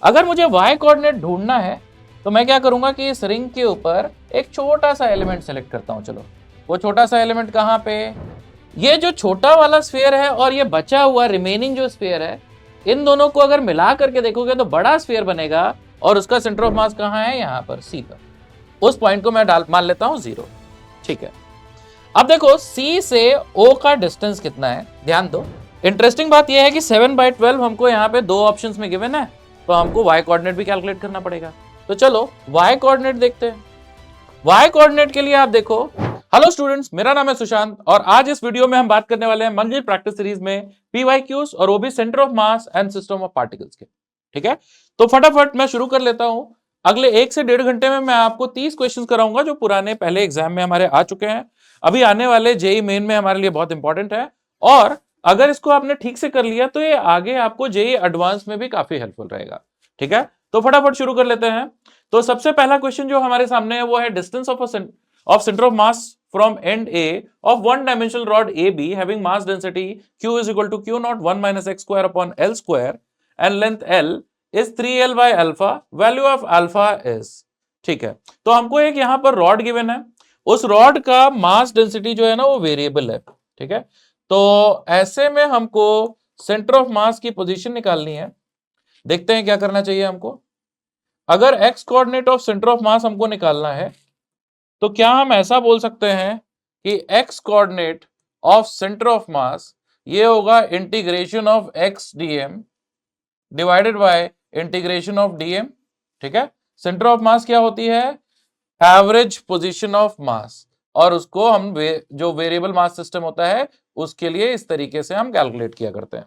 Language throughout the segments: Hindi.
अगर मुझे y कोऑर्डिनेट ढूंढना है तो मैं क्या करूंगा कि इस रिंग के ऊपर एक छोटा सा एलिमेंट सेलेक्ट करता हूं। चलो, वो छोटा सा एलिमेंट कहां पे, ये जो छोटा वाला स्फीयर है और ये बचा हुआ रिमेनिंग जो स्फीयर है, इन दोनों को अगर मिला करके देखोगे तो बड़ा स्फीयर बनेगा और उसका सेंटर ऑफ मास कहां है, यहां पर C पर। उस पॉइंट को मैं मान लेता हूं 0। ठीक है, अब देखो C से O का डिस्टेंस कितना है, ध्यान दो। इंटरेस्टिंग बात यह है कि 7/12 हमको यहाँ पे दो ऑप्शंस में गिवन है, तो हमको y कोऑर्डिनेट भी कैलकुलेट करना पड़ेगा। तो चलो y कोऑर्डिनेट देखते हैं। y कोऑर्डिनेट के लिए आप देखो, हेलो स्टूडेंट्स, मेरा नाम है सुशांत और आज इस वीडियो में हम बात करने वाले हैं मंजिल प्रैक्टिस सीरीज में PYQs और वो भी centre of mass and system of particles के। ठीक है, तो फटाफट मैं शुरू कर लेता हूं। अगले 1 से 1.5 घंटे में मैं आपको 30 क्वेश्चंस कराऊंगा जो पुराने पहले एग्जाम में हमारे आ चुके हैं, अभी आने वाले जेई मेन में हमारे लिए बहुत इंपॉर्टेंट है, और अगर इसको आपने ठीक से कर लिया तो ये आगे आपको जेई एडवांस में भी काफी हेल्पफुल रहेगा। ठीक है, तो फटाफट शुरू कर लेते हैं। तो सबसे पहला क्वेश्चन जो हमारे सामने है वो है distance of centre of mass from end A of one dimensional rod AB having mass density Q is equal to Q naught 1 minus x square upon L square and length L is 3L by alpha, value of alpha is। ठीक है, तो हमको एक यहां पर रॉड गिवन है, उस रॉड का मास डेंसिटी जो है ना वो वेरिएबल है। ठीक है, तो ऐसे में हमको सेंटर ऑफ मास की पोजीशन निकालनी है। देखते हैं क्या करना चाहिए हमको। अगर x coordinate of centre of मास हमको निकालना है तो क्या हम ऐसा बोल सकते हैं कि x coordinate of centre of mass ये होगा integration of x dm divided by integration of dm। ठीक है, सेंटर ऑफ मास क्या होती है, एवरेज पोजीशन ऑफ मास, और उसको हम जो वेरिएबल मास सिस्टम होता है उसके लिए इस तरीके से हम कैलकुलेट किया करते हैं।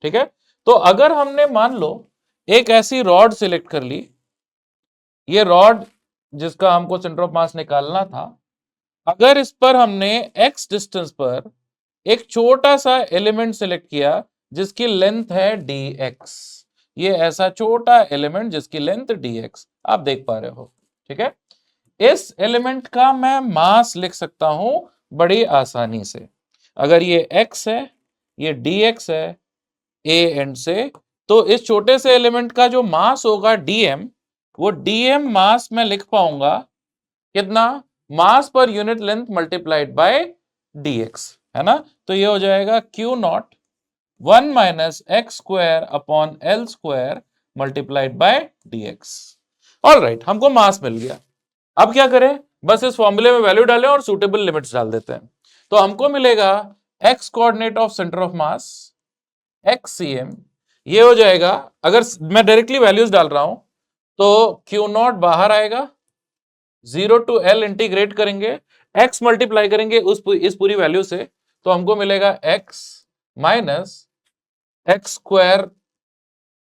ठीक है, तो अगर हमने मान लो एक ऐसी रॉड सिलेक्ट कर ली, ये रॉड जिसका हमको सेंटर ऑफ मास निकालना था, अगर इस पर हमने x डिस्टेंस पर एक छोटा सा एलिमेंट सिलेक्ट किया जिसकी लेंथ है dx, ये ऐसा छोटा एलिमेंट जिसकी लेंथ dx आप देख पा रहे हो। ठीक है, इस एलिमेंट का मैं मास लिख सकता हूं बड़ी आसानी से। अगर ये x है, ये dx है a एंड से, तो इस छोटे से एलिमेंट का जो मास होगा dm, वो dm मास में लिख पाऊंगा कितना, mass per unit length multiplied by dx, है ना। तो ये हो जाएगा Q not 1 minus x square upon L square multiplied by dx। Alright, हमको मास मिल गया। अब क्या करें, बस इस फॉर्मूले में वैल्यू डालें और सूटेबल लिमिट्स डाल देते हैं। तो हमको मिलेगा x coordinate of centre of mass xcm, ये हो जाएगा, अगर मैं डायरेक्टली वैल्यूज डाल रहा हूं तो Q नॉट बाहर आएगा, 0 टू L इंटीग्रेट करेंगे, x मल्टीप्लाई करेंगे इस पूरी वैल्यू से, तो हमको मिलेगा x minus x square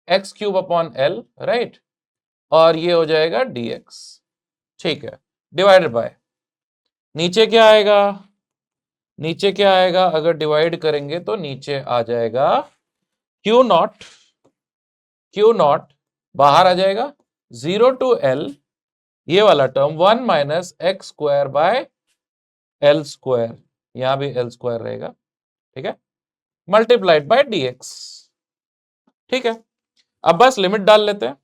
x cube upon L, right, और ये हो जाएगा dx। ठीक है, डिवाइडेड बाय, नीचे क्या आएगा, नीचे क्या आएगा, अगर डिवाइड करेंगे तो नीचे आ जाएगा Q नॉट बाहर आ जाएगा, 0 टू L, ये वाला term 1 minus x square by L square, यहां भी L स्क्वायर रहेगा। ठीक है, मल्टीप्लाइड बाय dx। ठीक है, अब बस लिमिट डाल लेते हैं,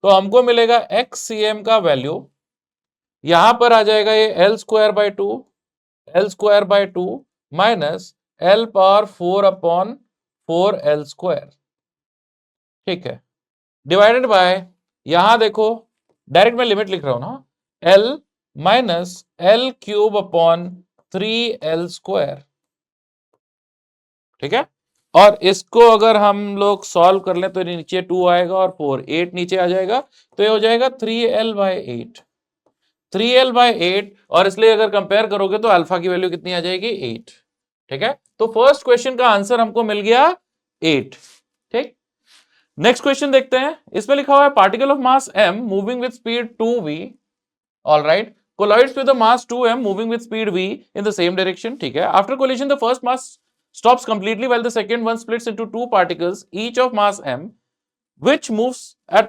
तो हमको मिलेगा xcm का वैल्यू यहां पर आ जाएगा ये L square by 2 minus L power 4 upon 4 L square. ठीक है, डिवाइडेड बाय, यहां देखो डायरेक्ट मैं लिमिट लिख रहा हूं ना, L minus L cube upon 3L square. ठीक है, और इसको अगर हम लोग सॉल्व कर लें तो नीचे 2 आएगा और 4 8 नीचे आ जाएगा, तो ये हो जाएगा 3L बाय 8, 3L बाय 8, और इसलिए अगर कंपेयर करोगे तो अल्फा की वैल्यू कितनी आ जाएगी, 8। ठीक है, तो फर्स्ट क्वेश्चन का आंसर हमको मिल गया 8। ठीक, नेक्स्ट क्वेश्चन देखते हैं। इसमें लिखा हुआ है particle of mass m moving with speed 2v, alright, collides with a mass 2m moving with speed v in the same direction। ठीक है, after collision the first mass stops completely while the second one splits into two particles each of mass m which move at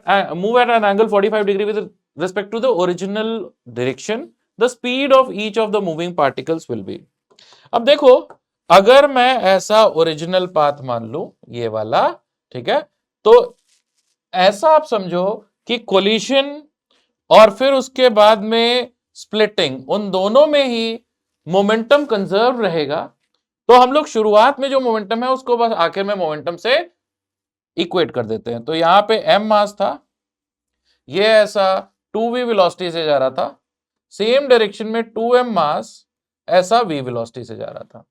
an angle 45 degree with respect to the original direction, the speed of each of the moving particles will be। अब देखो, अगर मैं ऐसा ओरिजिनल पाथ मान लू ये वाला, ठीक है, तो ऐसा आप समझो कि कोलिशन और फिर उसके बाद में स्प्लिटिंग, उन दोनों में ही मोमेंटम कंजर्व रहेगा। तो हम लोग शुरुआत में जो मोमेंटम है उसको बस आखिर में मोमेंटम से इक्वेट कर देते हैं। तो यहां पे m मास था, ये ऐसा 2v वेलोसिटी से जा रहा था, सेम डायरेक्शन में 2m मास ऐसा v वेलोसिटी से जा रहा था।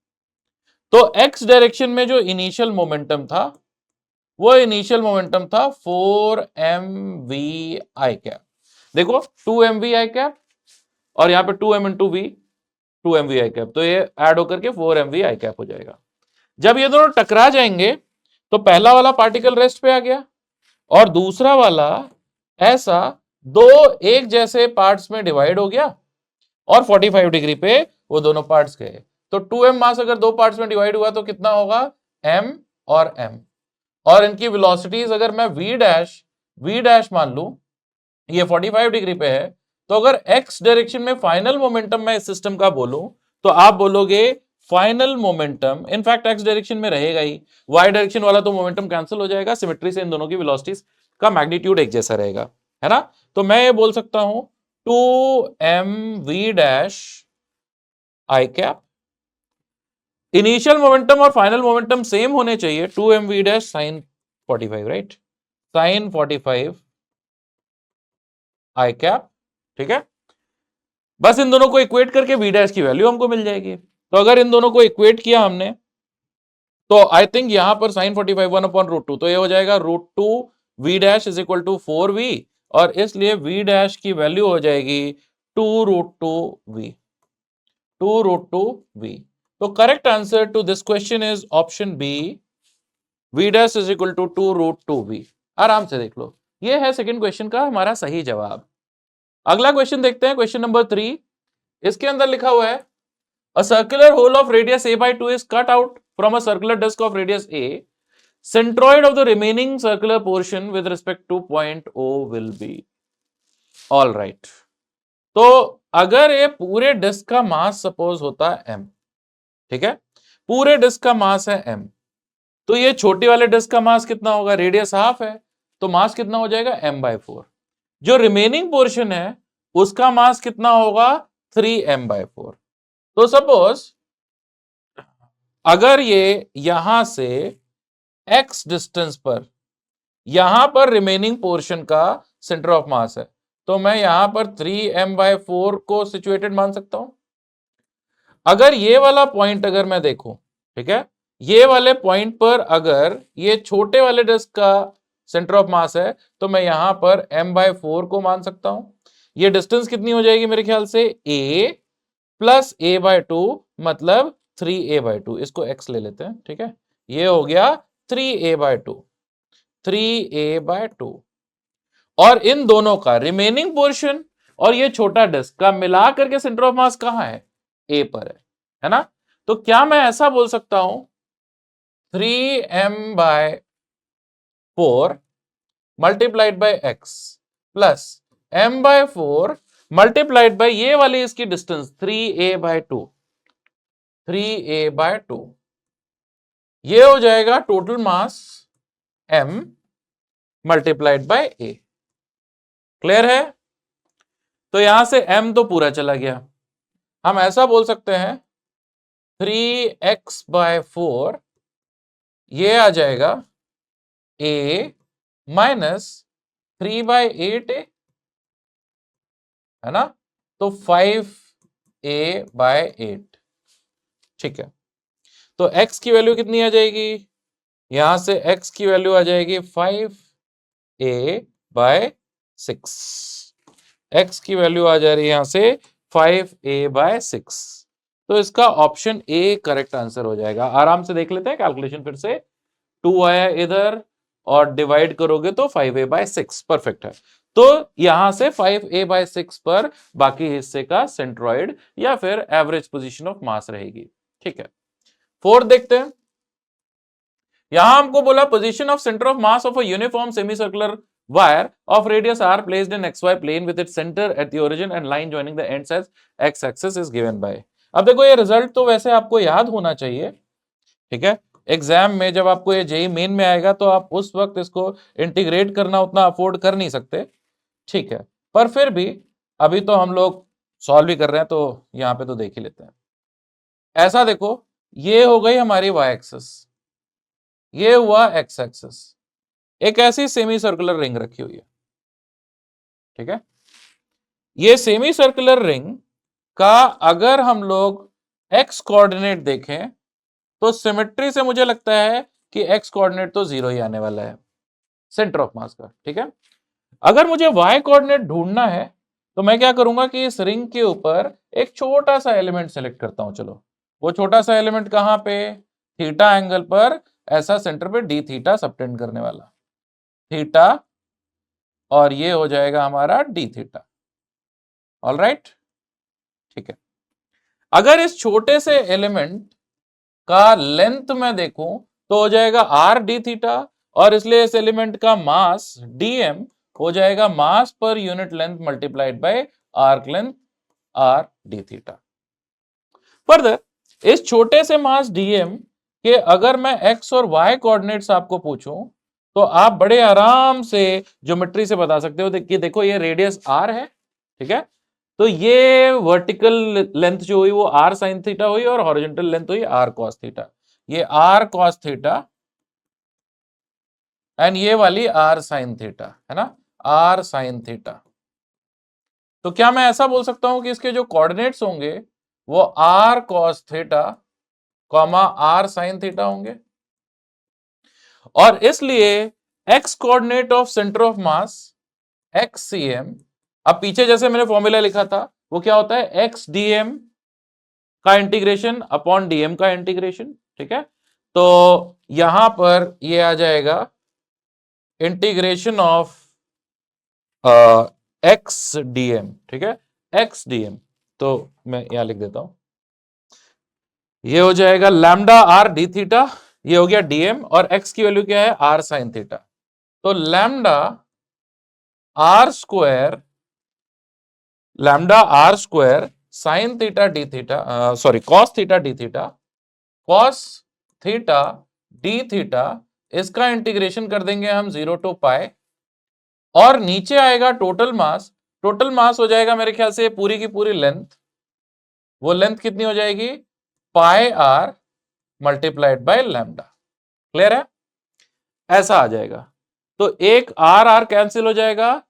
तो x डायरेक्शन में जो इनिशियल मोमेंटम था वो इनिशियल मोमेंटम था 4mv i कैप। देखो 2mv i कैप और यहां पे 2m into v, 2mv i cap, तो ये ऐड होकर के 4mv i कैप हो जाएगा। जब ये दोनों टकरा जाएंगे तो पहला वाला पार्टिकल रेस्ट पे आ गया और दूसरा वाला ऐसा दो एक जैसे पार्ट्स में डिवाइड हो गया और 45 डिग्री पे वो दोनों पार्ट्स गए। तो 2m मास अगर दो पार्ट्स में डिवाइड हुआ तो कितना होगा, m और m, और इनकी वेलोसिटीज अगर मैं v डैश मान लूं, ये 45 डिग्री पे है, तो अगर x डायरेक्शन में फाइनल मोमेंटम मैं इस सिस्टम का बोलूं तो आप बोलोगे final momentum, in fact x direction में रहेगा ही, y डायरेक्शन वाला तो मोमेंटम कैंसिल हो जाएगा, सिमेट्री से इन दोनों की वेलोसिटीज का मैग्नीट्यूड एक जैसा रहेगा, है ना। तो मैं ये बोल सकता हूं 2mv dash I cap, initial momentum और फाइनल मोमेंटम सेम होने चाहिए, 2mv dash sine 45, right, sine 45 I cap, ठीक है। बस इन दोनों को इक्वेट करके v डैश की वैल्यू हमको मिल जाएगी। तो अगर इन दोनों को इक्वेट किया हमने तो आई थिंक यहां पर साइन 45 1/√2, तो ये हो जाएगा √2 v dash is equal to 4v, और इसलिए v डैश की वैल्यू हो जाएगी 2√2v, 2√2v। तो correct answer to this question is option B, v dash is equal to 2√2v। आराम से देख लो, ये है सेकंड क्वेश्चन का हमारा सही जवाब। अगला क्वेश्चन देखते हैं, क्वेश्चन नंबर 3। इसके अंदर लिखा हुआ है a circular hole of radius a by 2 is cut out from a circular disk of radius a, centroid of the remaining circular portion with respect to point o will be, all right। तो अगर ये पूरे डिस्क का मास सपोज होता है m, ठीक है, पूरे डिस्क का मास है m, तो ये छोटे वाले डिस्क का मास कितना होगा, रेडियस हाफ है, तो मास कितना हो जाएगा m/4। जो रिमेनिंग पोर्शन है उसका मास कितना होगा 3m/4। तो सपोज अगर ये यहां से x डिस्टेंस पर, यहां पर रिमेनिंग पोर्शन का सेंटर ऑफ मास है, तो मैं यहां पर 3m/4 को सिचुएटेड मान सकता हूं। अगर ये वाला पॉइंट अगर मैं देखूं, ठीक है, ये वाले पॉइंट पर अगर ये छोटे वाले डिस्क का सेंटर ऑफ मास है तो मैं यहां पर m/4 को मान सकता हूं। ये डिस्टेंस कितनी हो जाएगी मेरे ख्याल से a प्लस a/2, मतलब 3a/2, इसको x ले लेते हैं, ठीक है, ये हो गया 3a/2, 3a/2, और इन दोनों का रिमेनिंग पोर्शन और ये छोटा डिस्क का मिला करके सेंटर ऑफ मास कहां है, a पर है ना। तो क्या मैं ऐसा बोल सकता हूं 3m/4 multiplied by x plus m/4 multiplied by ये वाली इसकी डिस्टेंस 3a/2, 3a/2, ये हो जाएगा total mass m multiplied by a। Clear है। तो यहां से m तो पूरा चला गया, हम ऐसा बोल सकते हैं 3x/4 ये आ जाएगा a माइनस 3/8a, है ना, तो 5a/8, ठीक है। तो x की वैल्यू कितनी आ जाएगी, यहां से x की वैल्यू आ जाएगी 5a/6, x की वैल्यू आ जा रही है यहां से 5a/6। तो इसका ऑप्शन ए करेक्ट आंसर हो जाएगा। आराम से देख लेते हैं कैलकुलेशन फिर से, 2 आया इधर और डिवाइड करोगे तो 5a/6 परफेक्ट है। तो यहां से 5a/6 पर बाकी हिस्से का सेंट्रॉइड या फिर एवरेज पोजीशन ऑफ मास रहेगी, ठीक है। फोर्थ देखते हैं, यहां हमको बोला position of centre of mass of a uniform semi circular wire of radius r placed in xy plane with its center at the origin and line joining the ends as x axis is given by। अब देखो ये रिजल्ट तो वैसे आपको याद होना चाहिए, ठीक है, एग्जाम में जब आपको ये जेई मेन में आएगा तो आप उस वक्त इसको इंटीग्रेट करना उतना अफोर्ड कर नहीं सकते, ठीक है, पर फिर भी अभी तो हम लोग सॉल्व ही कर रहे हैं तो यहां पे तो देख ही लेते हैं। ऐसा देखो, ये हो गई हमारी y एक्सिस, ये हुआ x एक्सिस, एक ऐसी सेमी सर्कुलर रिंग रखी हुई है, ठीक है। ये सेमी सर्कुलर रिंग का अगर हम लोग x कोऑर्डिनेट देखें तो सिमेट्री से मुझे लगता है कि x कोऑर्डिनेट तो 0 ही आने वाला है सेंटर ऑफ मास का, ठीक है। अगर मुझे y कोऑर्डिनेट ढूंढना है तो मैं क्या करूंगा कि इस रिंग के ऊपर एक छोटा सा एलिमेंट सेलेक्ट करता हूं। चलो, वो छोटा सा एलिमेंट कहां पे, थीटा एंगल पर, ऐसा सेंटर पे डी थीटा सबटेंड करने वाला, थीटा, और ये हो जाएगा हमारा डी थीटा। ऑल राइट, ठीक है। अगर इस छोटे से एलिमेंट का लेंथ में देखूं तो हो जाएगा आर डी थीटा, और इसलिए इस एलिमेंट का मास डीएम हो जाएगा mass per unit length multiplied by arc length r d theta. Further, इस छोटे से मास डीएम के अगर मैं एक्स और वाई कोऑर्डिनेट्स आपको पूछूं तो आप बड़े आराम से ज्योमेट्री से बता सकते हो कि देखो ये रेडियस आर है, ठीक है, तो ये वर्टिकल लेंथ जो हुई वो आर साइन थीटा हुई और हॉरिजॉन्टल लेंथ हुई आर कॉस थीटा, ये आर कॉस थीटा एंड ये वाली आर साइन थीटा, है ना, आर साइन थीटा। तो क्या मैं ऐसा बोल सकता हूं कि इसके जो कोऑर्डिनेट्स होंगे वो R cos theta comma R sine theta होंगे, और इसलिए X coordinate of centre of mass X C M, अब पीछे जैसे मैंने फॉर्मूला लिखा था वो क्या होता है, एक्स डीएम का इंटीग्रेशन अपॉन डीएम का इंटीग्रेशन, ठीक है। तो यहां पर ये आ जाएगा इंटीग्रेशन ऑफ एक्स डीएम, ठीक है, एक्स डीएम, तो मैं यहां लिख देता हूं, ये हो जाएगा लैम्डा आर डी थीटा, ये हो गया डीएम, और एक्स की वैल्यू क्या है, आर साइन थीटा, तो lambda R square, lambda R square sine theta D theta, sorry cos theta D theta, cos theta D theta, इसका इंटीग्रेशन कर देंगे हम 0 टू पाई, और नीचे आएगा टोटल मास, टोटल मास हो जाएगा मेरे ख्याल से पूरी की पूरी लेंथ, वो लेंथ कितनी हो जाएगी, pi r multiplied by lambda, clear है, ऐसा आ जाएगा। तो एक आर आर कैंसिल हो जाएगा,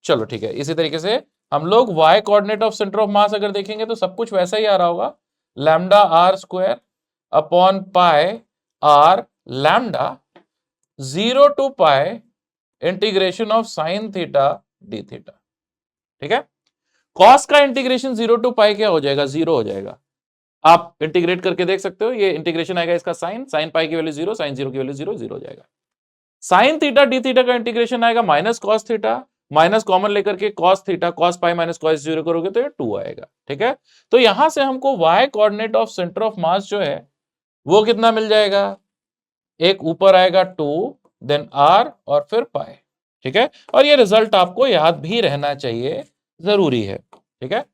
चलो ठीक है। इसी तरीके से हम लोग y coordinate of centre of मास अगर देखेंगे तो सब कुछ वैसा ही आ रहा होगा, lambda R square upon pi R lambda 0 to pi integration of sine theta D theta, ठीक है। कॉस का इंटीग्रेशन 0 टू पाई क्या हो जाएगा, 0 हो जाएगा, आप इंटीग्रेट करके देख सकते हो, ये इंटीग्रेशन आएगा इसका साइन, साइन पाई की वैल्यू 0, साइन 0 की वैल्यू 0, 0 हो जाएगा। साइन थीटा डी थीटा का इंटीग्रेशन आएगा minus cos theta, minus common लेकर के cos theta, cos pi minus cos 0 करोगे तो ये 2 आएगा, ठीक है। तो यहां से हमको y coordinate of centre of मास जो है वो कितना मिल जाएगा, एक ऊपर आएगा 2, देन r और फिर पाई, ठीक है। और ये रिजल्ट आपको याद भी रहना चाहिए, जरूरी है, ठीक है।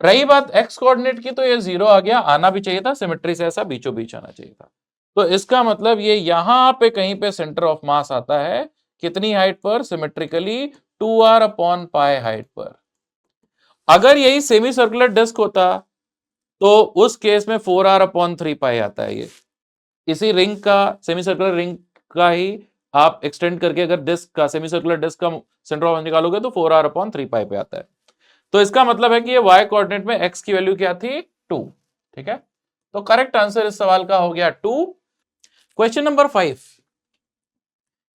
रही बात x कोऑर्डिनेट की, तो ये 0 आ गया, आना भी चाहिए था, सिमेट्री से ऐसा बीचों बीच आना चाहिए था, तो इसका मतलब ये यहां पे कहीं पे सेंटर ऑफ मास आता है, कितनी हाइट पर, symmetrically 2r upon pi height पर। अगर यही सेमी सर्कुलर डिस्क होता तो उस केस में 4r अपॉन 3 पाई आता है, ये इसी रिंग का, सेमी सर्कुलर रिंग का ही आप एक्सटेंड करके अगर डिस्क का, सेमी सर्कुलर डिस्क का सेंटर ऑफ मास निकालोगे तो 4r अपॉन 3 पाई पे आता है। तो इसका मतलब है कि ये y कोऑर्डिनेट में x की वैल्यू क्या थी, 2, ठीक है। तो करेक्ट आंसर इस सवाल का हो गया 2। क्वेश्चन नंबर 5,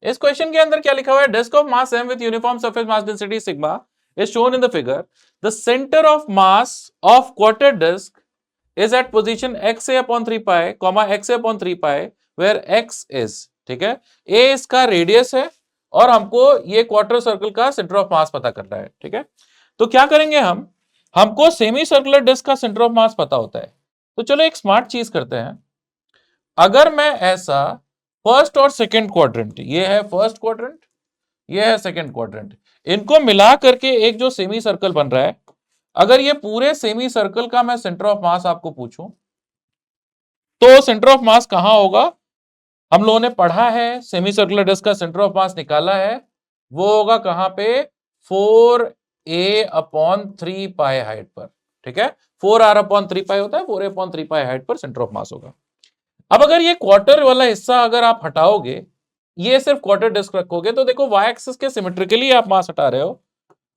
इस क्वेश्चन के अंदर क्या लिखा हुआ है, disc of mass m with uniform surface mass density sigma is shown in the figure, the centre of mass of quarter disc is at position xa upon 3 pi, xa upon 3 pi where x is, ठीक है। a इसका रेडियस है और हमको ये क्वार्टर सर्कल का सेंटर ऑफ मास पता करना है, ठीक है। तो क्या करेंगे हमको सेमी सर्कुलर डिस्क का सेंटर ऑफ मास पता होता है, तो चलो एक स्मार्ट चीज करते हैं। अगर मैं ऐसा फर्स्ट और सेकंड क्वाड्रेंट, ये है फर्स्ट क्वाड्रेंट, ये है सेकंड क्वाड्रेंट, इनको मिला करके एक जो सेमी सर्कल बन रहा है, अगर ये पूरे सेमी सर्कल का मैं सेंटर ऑफ मास आपको पूछूं तो सेंटर ऑफ मास कहां होगा, हम लोगों ने पढ़ा है, सेमी सर्कुलर डिस्क का सेंटर ऑफ मास निकाला है, वो होगा कहां पे, 4a/3 हाइट पर। ठीक है, 4r/3 होता है, 4a/3 हाइट पर सेंटर ऑफ मास होगा। अब अगर ये क्वार्टर वाला हिस्सा अगर आप हटाओगे, ये सिर्फ क्वार्टर डिस्क रखोगे, तो देखो वाई एक्सिस के सिमेट्रिकली आप मास हटा रहे हो,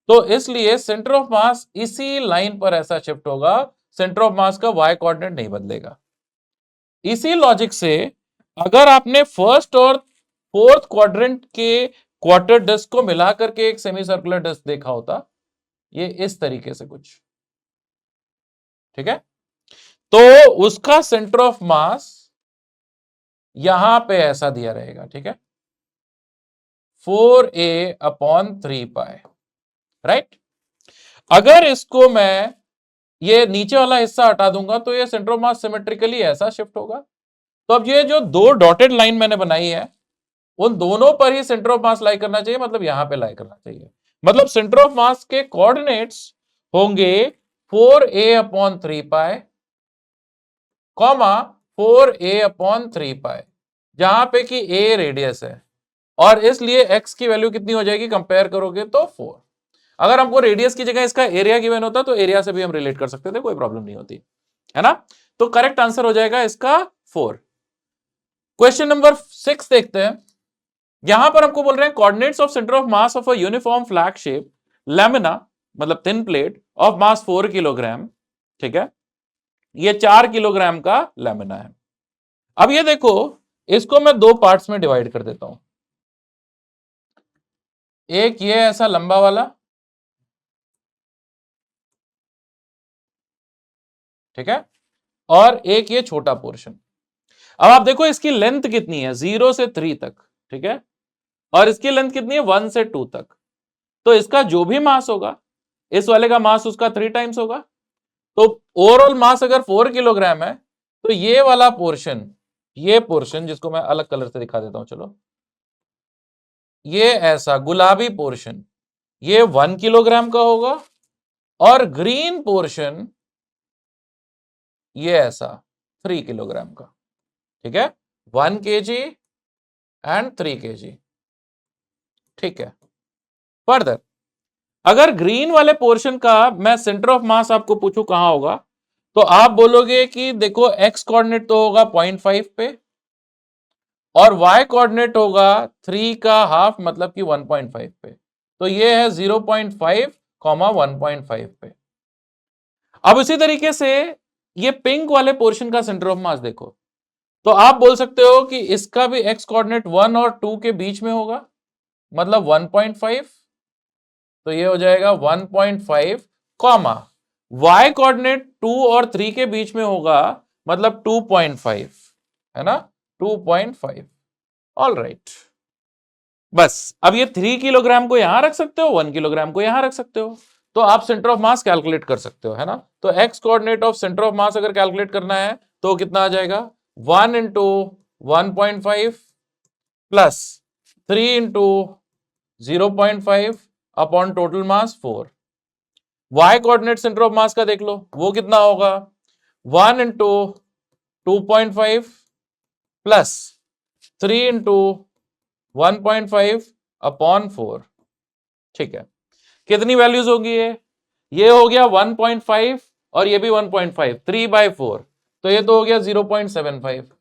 तो इसलिए सेंटर ऑफ मास इसी लाइन पर ऐसा शिफ्ट होगा, सेंटर ऑफ मास का वाई कोऑर्डिनेट नहीं बदलेगा। इसी लॉजिक से अगर आपने फर्स्ट और फोर्थ क्वाड्रेंट के क्वार्टर डिस्क को मिलाकर के एक सेमी सर्कुलर डिस्क देखा होता, ये इस तरीके से कुछ, ठीक है, तो उसका सेंटर ऑफ मास यहां पे ऐसा दिया रहेगा। ठीक है, 4a/3 राइट। अगर इसको मैं ये नीचे वाला हिस्सा हटा दूंगा, तो ये सेंटर ऑफ मास सिमेट्रिकली ऐसा शिफ्ट होगा। तो अब ये जो दो डॉटेड लाइन मैंने बनाई है, उन दोनों पर ही सेंटर ऑफ मास लाई करना चाहिए, मतलब यहां पे लाई करना चाहिए। मतलब सेंटर ऑफ मास के कोऑर्डिनेट्स होंगे 4a/3 कॉमा 4a/3, जहां पे कि a रेडियस है, और इसलिए x की वैल्यू कितनी हो जाएगी, कंपेयर करोगे तो 4। अगर हमको रेडियस की जगह इसका एरिया गिवन होता तो एरिया से भी हम रिलेट कर सकते थे, कोई प्रॉब्लम नहीं होती है ना। तो करेक्ट आंसर हो जाएगा इसका 4। क्वेश्चन नंबर 6 देखते हैं। यहां पर हमको बोल रहे हैं coordinates of centre of mass of a uniform flag shape lamina, मतलब thin plate of mass 4 kilogram. ठीक है, ये 4 किलोग्राम का लैमिना है। अब ये देखो, इसको मैं दो पार्ट्स में डिवाइड कर देता हूं। एक ये ऐसा लंबा वाला, ठीक है, और एक ये छोटा पोर्शन। अब आप देखो इसकी लेंथ कितनी है, 0 से 3 तक, ठीक है, और इसकी लेंथ कितनी है, 1 से 2 तक। तो इसका जो भी मास होगा, इस वाले का मास उसका 3 टाइम्स होगा। तो ओवरऑल मास अगर 4 किलोग्राम है, तो ये वाला पोर्शन, ये पोर्शन जिसको मैं अलग कलर से दिखा देता हूं, चलो, ये ऐसा गुलाबी पोर्शन, ये 1 किलोग्राम का होगा, और ग्रीन पोर्शन ये ऐसा 3 किलोग्राम का। ठीक है, 1 kg एंड 3 kg। ठीक है, फर्दर अगर ग्रीन वाले पोर्शन का मैं सेंटर ऑफ मास आपको पूछूं कहां होगा, तो आप बोलोगे कि देखो एक्स कोऑर्डिनेट तो होगा 0.5 पे, और y कोऑर्डिनेट होगा 3 का हाफ, मतलब कि 1.5 पे। तो ये है 0.5, 1.5 पे। अब इसी तरीके से ये पिंक वाले पोर्शन का सेंटर ऑफ मास देखो, तो आप बोल सकते हो कि इसका भी x कोऑर्डिनेट 1 और 2 के बीच में होगा, मतलब 1.5। तो ये हो जाएगा 1.5, कॉमा y कोऑर्डिनेट 2 और 3 के बीच में होगा, मतलब 2.5, है ना, 2.5। ऑल राइट, बस अब ये 3 किलोग्राम को यहां रख सकते हो, 1 किलोग्राम को यहां रख सकते हो, तो आप सेंटर ऑफ मास कैलकुलेट कर सकते हो, है ना। तो x coordinate of centre of मास अगर कैलकुलेट करना है, तो कितना आ जाएगा, 1 into 1.5 plus 3 into 0.5 upon total mass 4। y coordinate centre of mass का देख लो, वो कितना होगा, 1 इंटू 2.5 प्लस 3 इंटू 1.5 अपॉन 4। ठीक है, कितनी वैल्यूज होगी ये हो गया 1.5, और ये भी 1.5, 3/4, तो ये तो हो गया 0.75।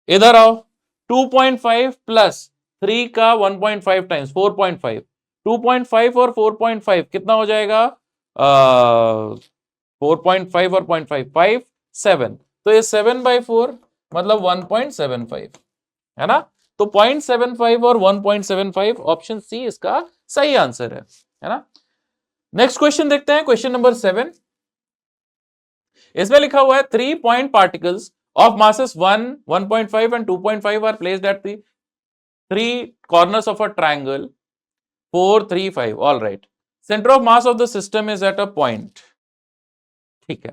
इधर आओ, 2.5 प्लस 3 का 1.5 टाइम्स 4.5, 2.5 और 4.5 कितना हो जाएगा, 4.5 और 0.5, 7। तो ये 7/4, मतलब 1.75, है ना। तो 0.75 और 1.75, ऑप्शन सी इसका सही आंसर है ना। नेक्स्ट क्वेश्चन देखते हैं, क्वेश्चन नंबर 7। इसमें लिखा हुआ है 3 point particles of masses 1, 1.5 and 2.5 are placed at the 3 corners of a triangle 4, 3, 5। All right, centre of mass of the system is at a point. ठीक है,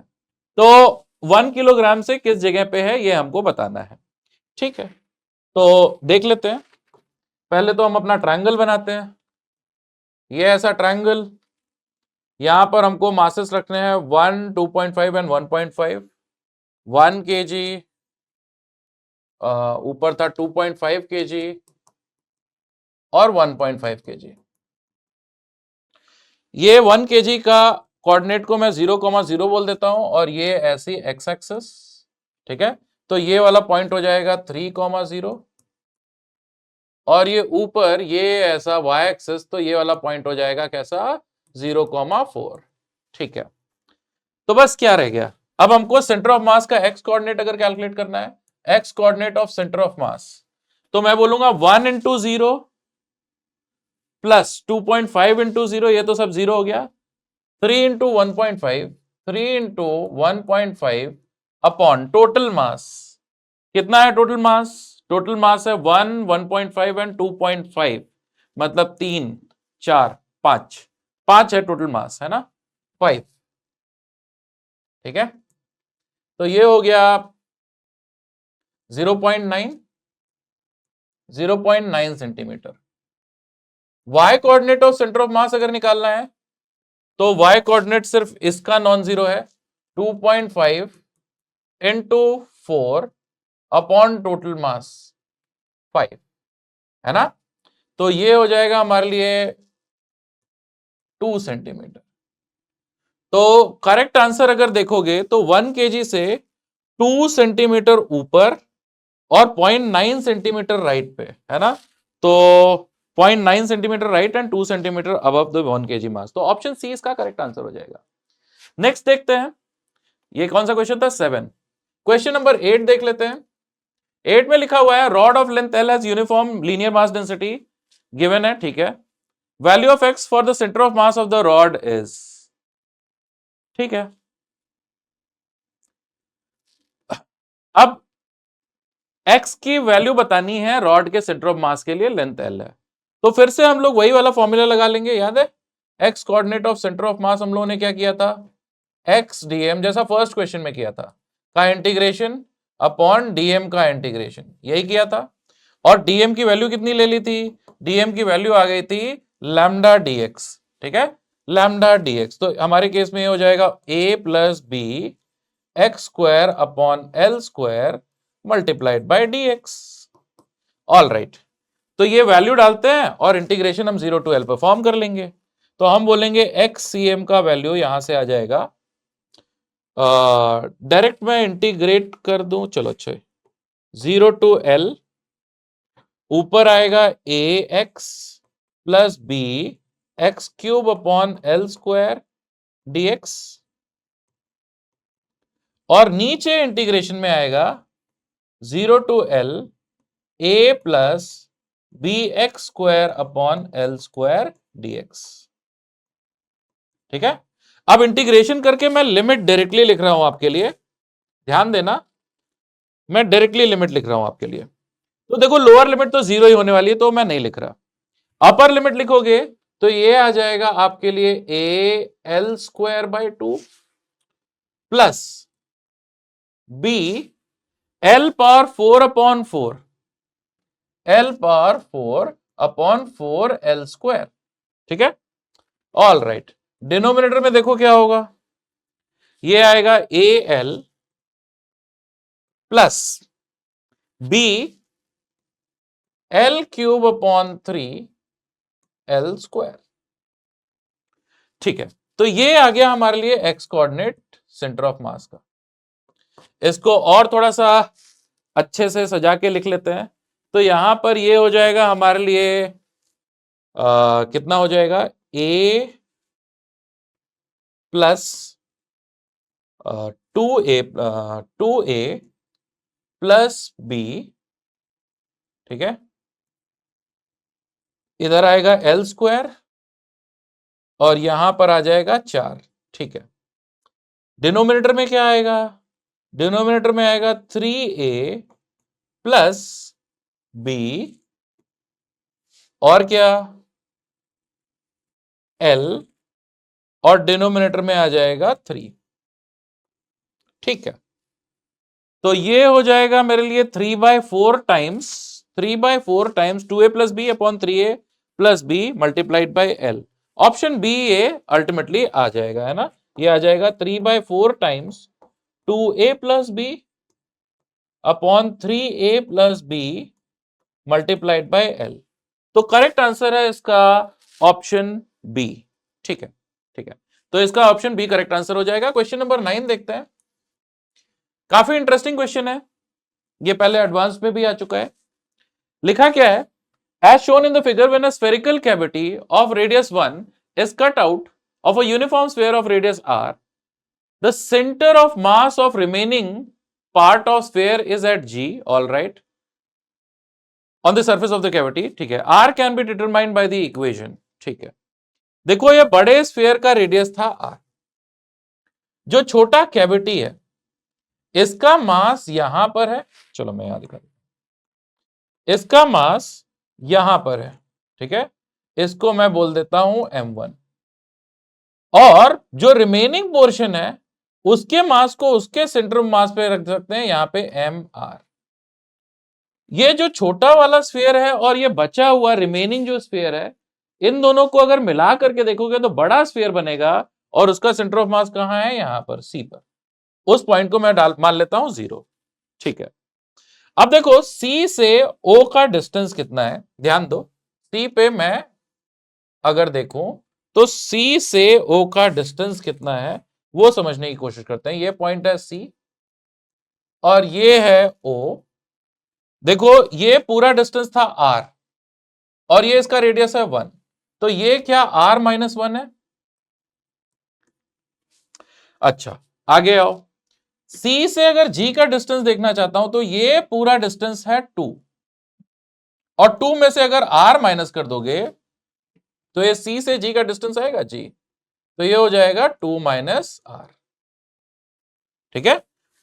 तो 1 किलोग्राम से किस जगह पे है ये हमको बताना है। ठीक है, तो देख लेते हैं। पहले तो हम अपना ट्रायंगल बनाते हैं। ये ऐसा ट्रायंगल, यहां पर हमको मासेस रखने हैं 1, 2.5 एंड 1.5, 1 kg ऊपर था 2.5 kg और 1.5 kg। ये 1 kg का कोऑर्डिनेट को मैं 0,0 बोल देता हूं और ये ऐसी एक्स एक्सिस, ठीक है। तो ये वाला पॉइंट हो जाएगा 3,0 और ये ऊपर ये ऐसा y एक्सिस, तो ये वाला पॉइंट हो जाएगा कैसा 0,4, ठीक है। तो बस क्या रह गया, अब हमको सेंटर ऑफ मास का x कोऑर्डिनेट अगर कैलकुलेट करना है, x coordinate of centre of मास, तो मैं बोलूंगा 1 इंटू 0 प्लस 2.5 इंटू 0, ये तो सब 0 हो गया, 3 into 1.5, 3 into 1.5 upon total mass. कितना है टोटल मास? टोटल मास है 1, 1.5 एंड 2.5, मतलब 3, 4, 5, 5 है टोटल मास, है ना, 5, ठीक है। तो ये हो गया 0.9 centimetre. y coordinate of centre of मास अगर निकालना है तो y कोऑर्डिनेट सिर्फ इसका नॉन जीरो है, 2.5 इंटू 4 अपॉन टोटल मास 5, है ना। तो ये हो जाएगा हमारे लिए 2 सेंटीमीटर। तो करेक्ट आंसर अगर देखोगे तो 1 kg से 2 सेंटीमीटर ऊपर और 0.9 सेंटीमीटर राइट पे, है ना। तो 0.9 centimetre right and 2 centimetre above the 1 kg मास, तो ऑप्शन सी इसका करेक्ट आंसर हो जाएगा। नेक्स्ट देखते हैं, ये कौन सा क्वेश्चन था, 7। क्वेश्चन नंबर 8 देख लेते हैं। 8 में लिखा हुआ है rod of length L has uniform linear mass density given है, ठीक है। Value of x for the centre of mass of the rod is, ठीक है। अब x की वैल्यू बतानी है रॉड के सेंटर ऑफ मास के लिए, लेंथ l है, तो फिर से हम लोग वही वाला फॉर्मूला लगा लेंगे, याद है x coordinate of centre of मास हम लोगों ने क्या किया था, x dm, जैसा फर्स्ट क्वेश्चन में किया था, का इंटीग्रेशन अपॉन dm का इंटीग्रेशन, यही किया था। और dm की वैल्यू कितनी ले ली थी, dm की वैल्यू आ गई थी लैम्डा dx, ठीक है, लैम्डा dx। तो हमारे केस में ये हो जाएगा a plus B x square upon L square multiplied by dx। All right, तो ये वैल्यू डालते हैं और इंटीग्रेशन हम 0 टू l परफॉर्म कर लेंगे। तो हम बोलेंगे एक्स सी एम का वैल्यू यहां से आ जाएगा, डायरेक्ट मैं इंटीग्रेट कर दूं, चलो अच्छा, 0 टू l, ऊपर आएगा a x plus B x cube upon L square dx, और नीचे इंटीग्रेशन में आएगा 0 टू l a plus B x square upon L square dx, ठीक है। अब इंटीग्रेशन करके मैं लिमिट डायरेक्टली लिख रहा हूं आपके लिए, ध्यान देना, मैं डायरेक्टली लिमिट लिख रहा हूं आपके लिए। तो देखो लोअर लिमिट तो 0 ही होने वाली है, तो मैं नहीं लिख रहा। अपर लिमिट लिखोगे तो ये आ जाएगा आपके लिए A L square by 2 plus B L power 4 upon 4, L power 4 upon 4 L square, ठीक है। ऑल राइट, डिनोमिनेटर में देखो क्या होगा, ये आएगा A L plus B L cube upon 3 L square, ठीक है। तो ये आ गया हमारे लिए X coordinate centre of mass का। इसको और थोड़ा सा अच्छे से सजा के लिख लेते हैं, तो यहां पर ये हो जाएगा हमारे लिए कितना हो जाएगा, ए प्लस 2a प्लस बी, ठीक है, इधर आएगा एल स्क्वायर और यहां पर आ जाएगा 4, ठीक है। डिनोमिनेटर में क्या आएगा, डिनोमिनेटर में आएगा 3a प्लस बी और क्या l, और डिनोमिनेटर में आ जाएगा 3, ठीक है। तो ये हो जाएगा मेरे लिए 3/4 times 3/4 times 2a plus B upon 3a plus B multiplied by L. Option B ये अल्टीमेटली आ जाएगा, है ना, ये आ जाएगा 3/4 times 2a plus B upon 3a plus B multiplied by L. तो करेक्ट आंसर है इसका ऑप्शन बी। ठीक है, ठीक है, तो इसका ऑप्शन बी करेक्ट आंसर हो जाएगा। क्वेश्चन नंबर 9 देखते हैं। काफी इंटरेस्टिंग क्वेश्चन है, ये पहले एडवांस में भी आ चुका है। लिखा क्या है? As shown in the figure, when a spherical cavity of radius 1 is cut out of a uniform sphere of radius r, the center of mass of remaining part of sphere is at g, all right, on the surface of the cavity, ठीक है। r can be determined by the equation, ठीक है। देखो ये बड़े स्फीयर का रेडियस था r, जो छोटा कैविटी है इसका मास यहां पर है, चलो मैं यहां दिखा दूं, इसका मास यहां पर है, ठीक है, इसको मैं बोल देता हूं m1, और जो रिमेनिंग पोर्शन है उसके मास को उसके सेंटर ऑफ मास पे रख सकते हैं, यहां पे एम आर। ये जो छोटा वाला स्फीयर है और ये बचा हुआ रिमेनिंग जो स्फीयर है, इन दोनों को अगर मिला करके देखोगे तो बड़ा स्फीयर बनेगा, और उसका सेंटर ऑफ मास कहां है? यहां पर सी पर। उस पॉइंट को मैं मान लेता हूं 0, ठीक है। अब देखो सी से ओ का डिस्टेंस कितना है, ध्यान दो। सी पे मैं अगर देखूं तो सी से ओ का डिस्टेंस कितना है वो समझने की कोशिश करते हैं। ये पॉइंट है सी और ये है ओ। देखो ये पूरा डिस्टेंस था आर और ये इसका रेडियस है 1, तो ये क्या आर माइनस 1 है? अच्छा आगे आओ, सी से अगर जी का डिस्टेंस देखना चाहता हूं तो ये पूरा डिस्टेंस है 2, और 2 में से अगर आर माइनस कर दोगे तो ये सी से जी का डिस्टेंस आएगा जी, तो ये हो जाएगा 2 माइनस आर, ठीक है।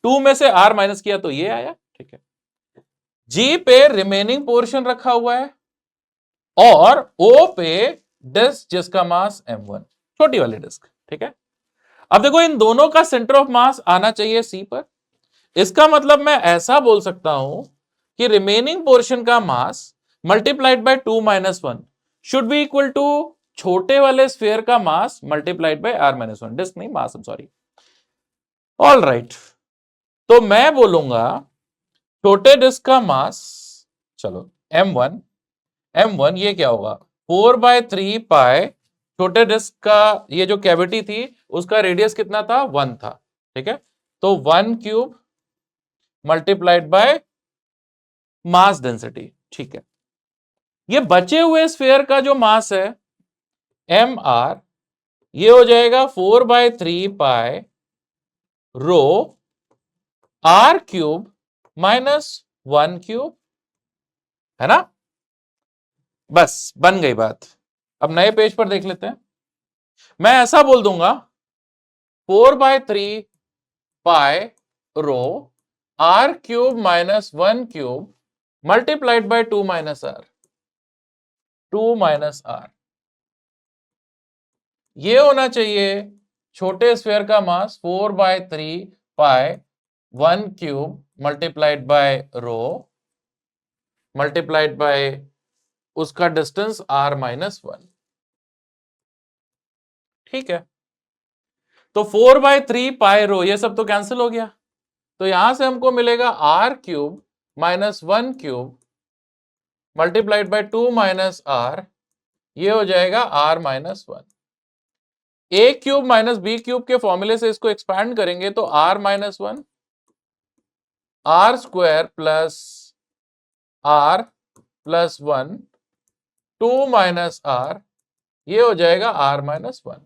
2 में से आर माइनस किया तो ये आया, ठीक है। जी पे रिमेनिंग पोर्शन रखा हुआ है और ओ पे डिस्क जिसका मास m1, छोटी वाली डिस्क, ठीक है। अब देखो इन दोनों का सेंटर ऑफ मास आना चाहिए सी पर, इसका मतलब मैं ऐसा बोल सकता हूं कि रिमेनिंग पोर्शन का mass multiplied by 2 minus 1 should be equal to छोटे वाले स्फीयर का mass multiplied by r minus 1, disc नहीं मास, सॉरी। ऑल राइट, तो मैं बोलूंगा छोटे डिस्क का मास, चलो m1 ये क्या होगा 4/3 पाई, छोटे डिस्क का ये जो कैविटी थी उसका रेडियस कितना था 1 था, ठीक है, तो 1 cube multiplied by mass density, ठीक है। ये बचे हुए स्फीयर का जो मास है एम आर, ये हो जाएगा 4/3 pi rho r cube minus 1 cube, है ना। बस बन गई बात। अब नए पेज पर देख लेते हैं। मैं ऐसा बोल दूंगा 4/3 pi rho r cube minus 1 cube multiplied by 2 minus r, 2 minus r. ये होना चाहिए छोटे स्फीयर का mass 4/3 pi 1 cube multiplied by rho multiplied by उसका डिस्टेंस r माइनस 1, ठीक है। तो 4/3 पाई रो ये सब तो कैंसिल हो गया, तो यहां से हमको मिलेगा r cube minus 1 cube multiplied by 2 minus r, ये हो जाएगा r माइनस 1। ए क्यूब माइनस बी क्यूब के फॉर्मूले से इसको एक्सपैंड करेंगे तो r minus 1 r square plus r plus 1 2 minus r, ये हो जाएगा r माइनस 1।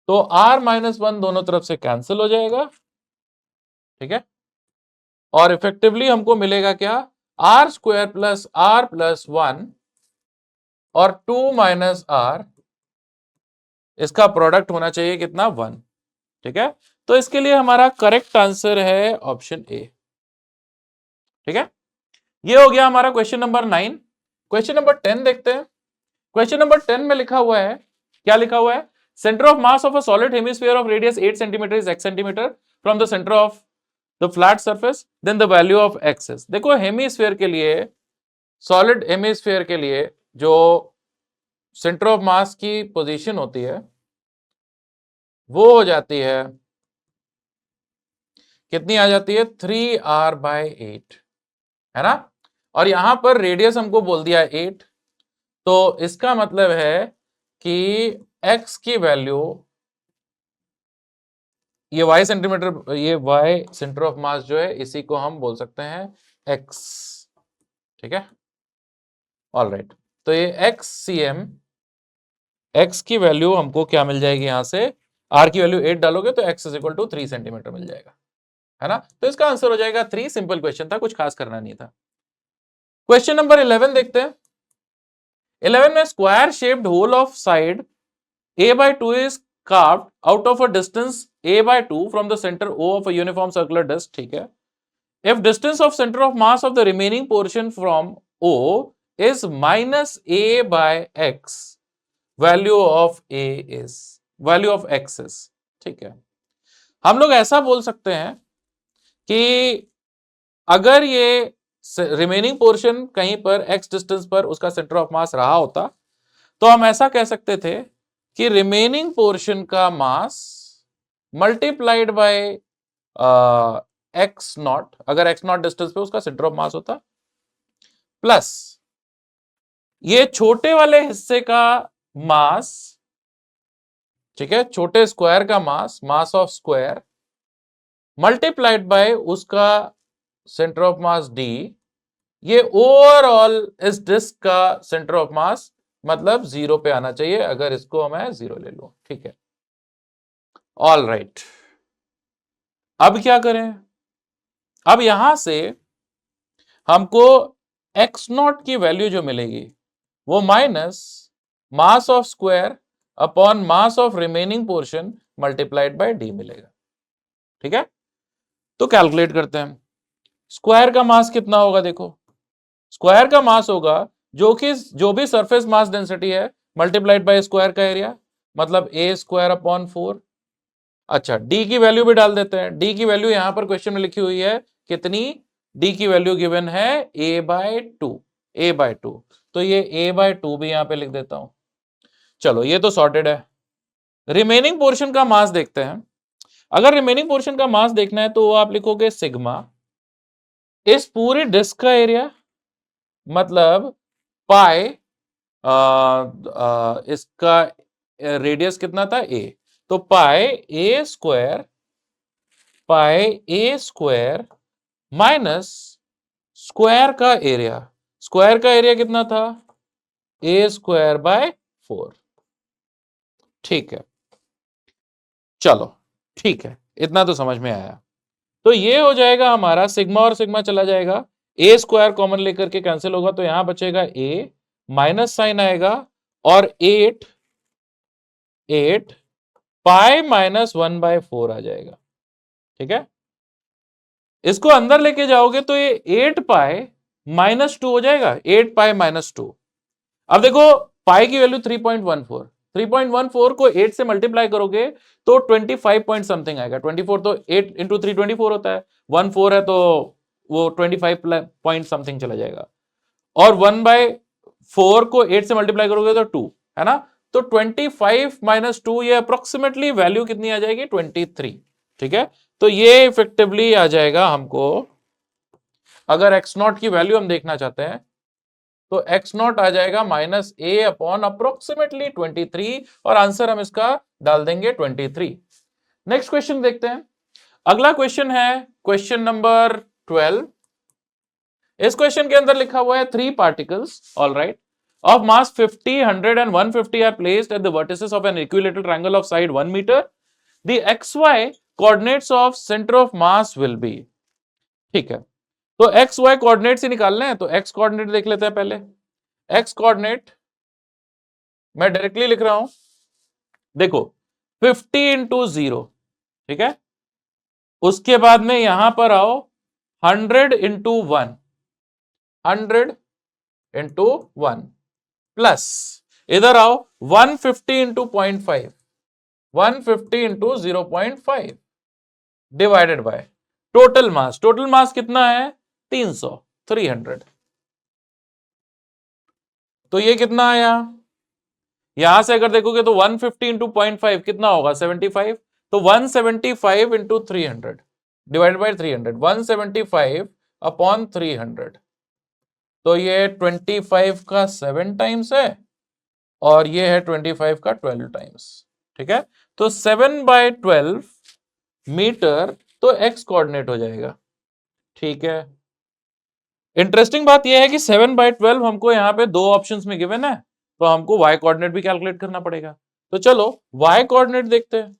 तो r माइनस 1 दोनों तरफ से कैंसिल हो जाएगा, ठीक है, और इफेक्टिवली हमको मिलेगा क्या r square plus r plus 1 और 2 माइनस r, इसका प्रोडक्ट होना चाहिए कितना 1, ठीक है। तो इसके लिए हमारा करेक्ट आंसर है ऑप्शन ए, ठीक है। ये हो गया हमारा क्वेश्चन नंबर 9। क्वेश्चन नंबर 10 देखते हैं। क्वेश्चन नंबर 10 में लिखा हुआ है, क्या लिखा हुआ है? Centre of mass of a solid hemisphere of radius 8 centimetre is x centimetre from the centre of the flat surface, then the value of x is. देखो हेमिस्फीयर के लिए, सॉलिड हेमिस्फीयर के लिए जो सेंटर ऑफ मास की पोजीशन होती है वो हो जाती है कितनी आ जाती है 3r/8, है ना। और यहां पर रेडियस हमको बोल दिया 8, तो इसका मतलब है कि x की वैल्यू, ये y सेंटीमीटर, ये y सेंटर ऑफ मास जो है, इसी को हम बोल सकते हैं x। ठीक है, ऑल राइट। तो ये xcm, x की वैल्यू हमको क्या मिल जाएगी, यहां से r की वैल्यू 8 डालोगे तो x is equal to 3 centimetre मिल जाएगा, है ना। तो इसका आंसर हो जाएगा 3। सिंपल क्वेश्चन था, कुछ खास करना नहीं था। क्वेश्चन नंबर 11 देखते हैं। 11 में square shaped hole of side a/2 is carved out of a distance a/2 from the center O of a uniform circular disc, ठीक है। If distance of center of mass of the remaining portion from O is minus a/x, value of x is, ठीक है। हम लोग ऐसा बोल सकते हैं कि अगर ये रिमेनिंग पोर्शन कहीं पर x डिस्टेंस पर उसका सेंटर ऑफ मास रहा होता, तो हम ऐसा कह सकते थे कि रिमेनिंग पोर्शन का mass multiplied bye x not, अगर एक्स नॉट डिस्टेंस पे उसका सेंटर ऑफ मास होता, प्लस ये छोटे वाले हिस्से का मास, ठीक है, छोटे स्क्वायर का mass of square multiplied by उसका सेंटर ऑफ मास d, ये ओवरऑल इस डिस्क का सेंटर ऑफ मास मतलब 0 पे आना चाहिए, अगर इसको मैं 0 ले लूं, ठीक है। ऑल राइट, अब क्या करें। अब यहां से हमको x नॉट की वैल्यू जो मिलेगी वो minus mass of square upon mass of remaining portion multiplied by d मिलेगा, ठीक है। तो कैलकुलेट करते हैं। स्क्वायर का मास कितना होगा, देखो स्क्वायर का मास होगा जो भी सरफेस मास डेंसिटी है मल्टीप्लाइड बाय स्क्वायर का एरिया, मतलब a² अपॉन 4। अच्छा, d की वैल्यू भी डाल देते हैं। d की वैल्यू यहां पर क्वेश्चन में लिखी हुई है कितनी, d की वैल्यू गिवन है a/2, तो ये a/2 भी यहां पे लिख देता हूं। चलो, ये तो सॉर्टेड है। रिमेनिंग पोर्शन का मास देखते हैं। अगर रिमेनिंग पोर्शन का मास देखना है तो आप लिखोगे सिग्मा, इस पूरी डिस्क का एरिया मतलब पाई, इसका रेडियस कितना था a, तो पाई a² माइनस स्क्वायर का एरिया कितना था a²/4, ठीक है। चलो ठीक है, इतना तो समझ में आया। तो ये हो जाएगा हमारा, सिग्मा और सिग्मा चला जाएगा, a² कॉमन लेकर के कैंसिल होगा, तो यहां बचेगा a, माइनस साइन आएगा और 8 पाई माइनस 1/4 आ जाएगा, ठीक है। इसको अंदर लेके जाओगे तो ये 8 पाई माइनस 2 हो जाएगा, 8 पाई माइनस 2। अब देखो पाई की वैल्यू 3.14, 3.14 को 8 से मल्टीप्लाई करोगे तो 25 पॉइंट समथिंग आएगा। 24 तो 8 इंटू 3 24 होता है, 1/4 है तो वो 25 पॉइंट समथिंग चला जाएगा। और 1/4 को 8 से मल्टीप्लाई करोगे तो 2, है ना। तो 25 माइनस 2, ये अप्रोक्सीमेटली वैल्यू कितनी आ जाएगी 23, ठीक है। तो ये इफेक्टिवली आ जाएगा हमको, अगर x नॉट की वैल्यू हम देखना चाहते हैं तो x नॉट आ जाएगा माइनस a अपॉन अप्रोक्सीमेटली 23, और आंसर हम इसका डाल देंगे 23। नेक्स्ट क्वेश्चन देखते हैं। अगला क्वेश्चन है क्वेश्चन नंबर 12। इस क्वेश्चन के अंदर लिखा हुआ है 3 particles, all right, of mass 50, 100 and 150 are placed at the vertices of an equilateral triangle of side 1 metre. The xy coordinates of centre of mass will be, ठीक है। तो एक्स वाई कोऑर्डिनेट से निकालना है, तो एक्स कोऑर्डिनेट देख लेते हैं पहले। एक्स कोऑर्डिनेट मैं डायरेक्टली लिख रहा हूं, देखो 50 इंटू 0, ठीक है। उसके बाद में यहां पर आओ 100 इंटू 1, 100 इंटू 1, प्लस इधर आओ 150 into 0.5, 150 into 0.5 divided by total mass. Total mass कितना है 300। तो ये कितना आया, यहां से अगर देखोगे तो 150 इंटू 0.5 कितना होगा 75, तो 175 इंटू 300, डिवाइडेड बाय 300, 175 अपॉन 300, तो ये 25 का 7 टाइम्स है और ये है 25 का 12 टाइम्स। ठीक है, तो 7/12 मीटर तो एक्स कोऑर्डिनेट हो जाएगा। ठीक है, इंटरेस्टिंग बात यह है कि 7/12 हमको यहां पे दो ऑप्शंस में गिवन है, तो हमको वाई कोऑर्डिनेट भी कैलकुलेट करना पड़ेगा। तो चलो वाई कोऑर्डिनेट देखते हैं।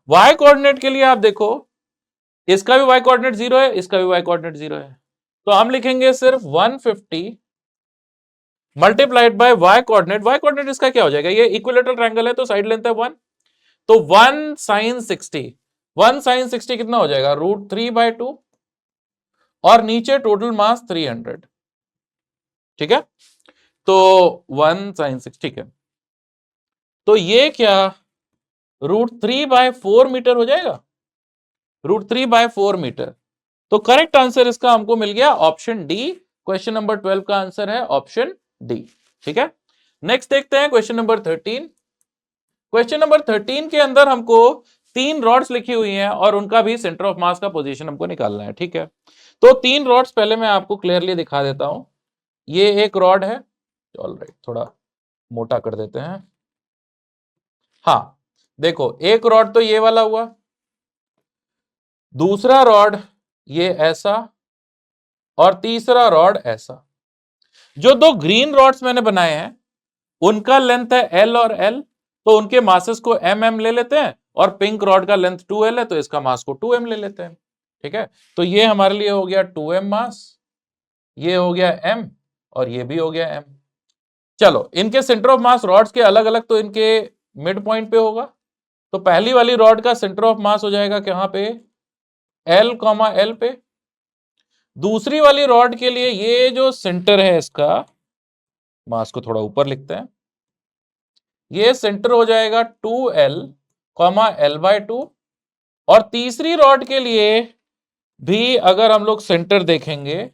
वाई कोऑर्डिनेट के लिए आप देखो, इसका भी वाई कोऑर्डिनेट 0 है, इसका भी वाई कोऑर्डिनेट 0 है, तो हम लिखेंगे सिर्फ 150 multiplied by Y coordinate. Y coordinate इसका क्या हो जाएगा, ये इक्विलेटरल ट्रायंगल है तो साइड लेंथ है 1, तो 1 sin 60, 1 sin 60 कितना हो जाएगा, √3/2, और नीचे टोटल मास 300। ठीक है, तो 1 sin 6, ठीक है, तो ये क्या √3/4 मीटर हो जाएगा, √3/4 मीटर। तो करेक्ट आंसर इसका हमको मिल गया ऑप्शन डी। क्वेश्चन नंबर 12 का आंसर है ऑप्शन डी। ठीक है, नेक्स्ट देखते हैं क्वेश्चन नंबर 13। क्वेश्चन नंबर 13 के अंदर हमको 3 रॉड्स लिखी हुई हैं और उनका भी सेंटर ऑफ मास का पोजीशन हमको निकालना है। ठीक है, तो 3 रॉड्स पहले मैं आपको क्लियरली दिखा देता हूं। ये एक रॉड है, ऑलराइट, थोड़ा मोटा कर देते हैं। हाँ देखो, एक रॉड तो ये वाला हुआ, दूसरा रॉड ये ऐसा, और तीसरा रॉड ऐसा। जो दो ग्रीन रॉड्स मैंने बनाए हैं उनका लेंथ है एल और एल, तो उनके मासेस को एम ले लेते हैं, और पिंक रॉड का लेंथ 2l है तो इसका मास को 2m ले लेते हैं। ठीक है, तो ये हमारे लिए हो गया 2m मास, ये हो गया m, और ये भी हो गया m। चलो इनके सेंटर ऑफ मास रॉड्स के अलग अलग, तो इनके मिड पॉइंट पे होगा। तो पहली वाली रॉड का सेंटर ऑफ मास हो जाएगा कहां पे, L, L पे। दूसरी वाली रॉड के लिए ये जो सेंटर है इसका मास को थोड़ा ऊपर लिखते हैं, ये सेंटर हो जाएगा 2l, L/2। और तीसरी रॉड के लिए भी अगर हम लोग सेंटर देखेंगे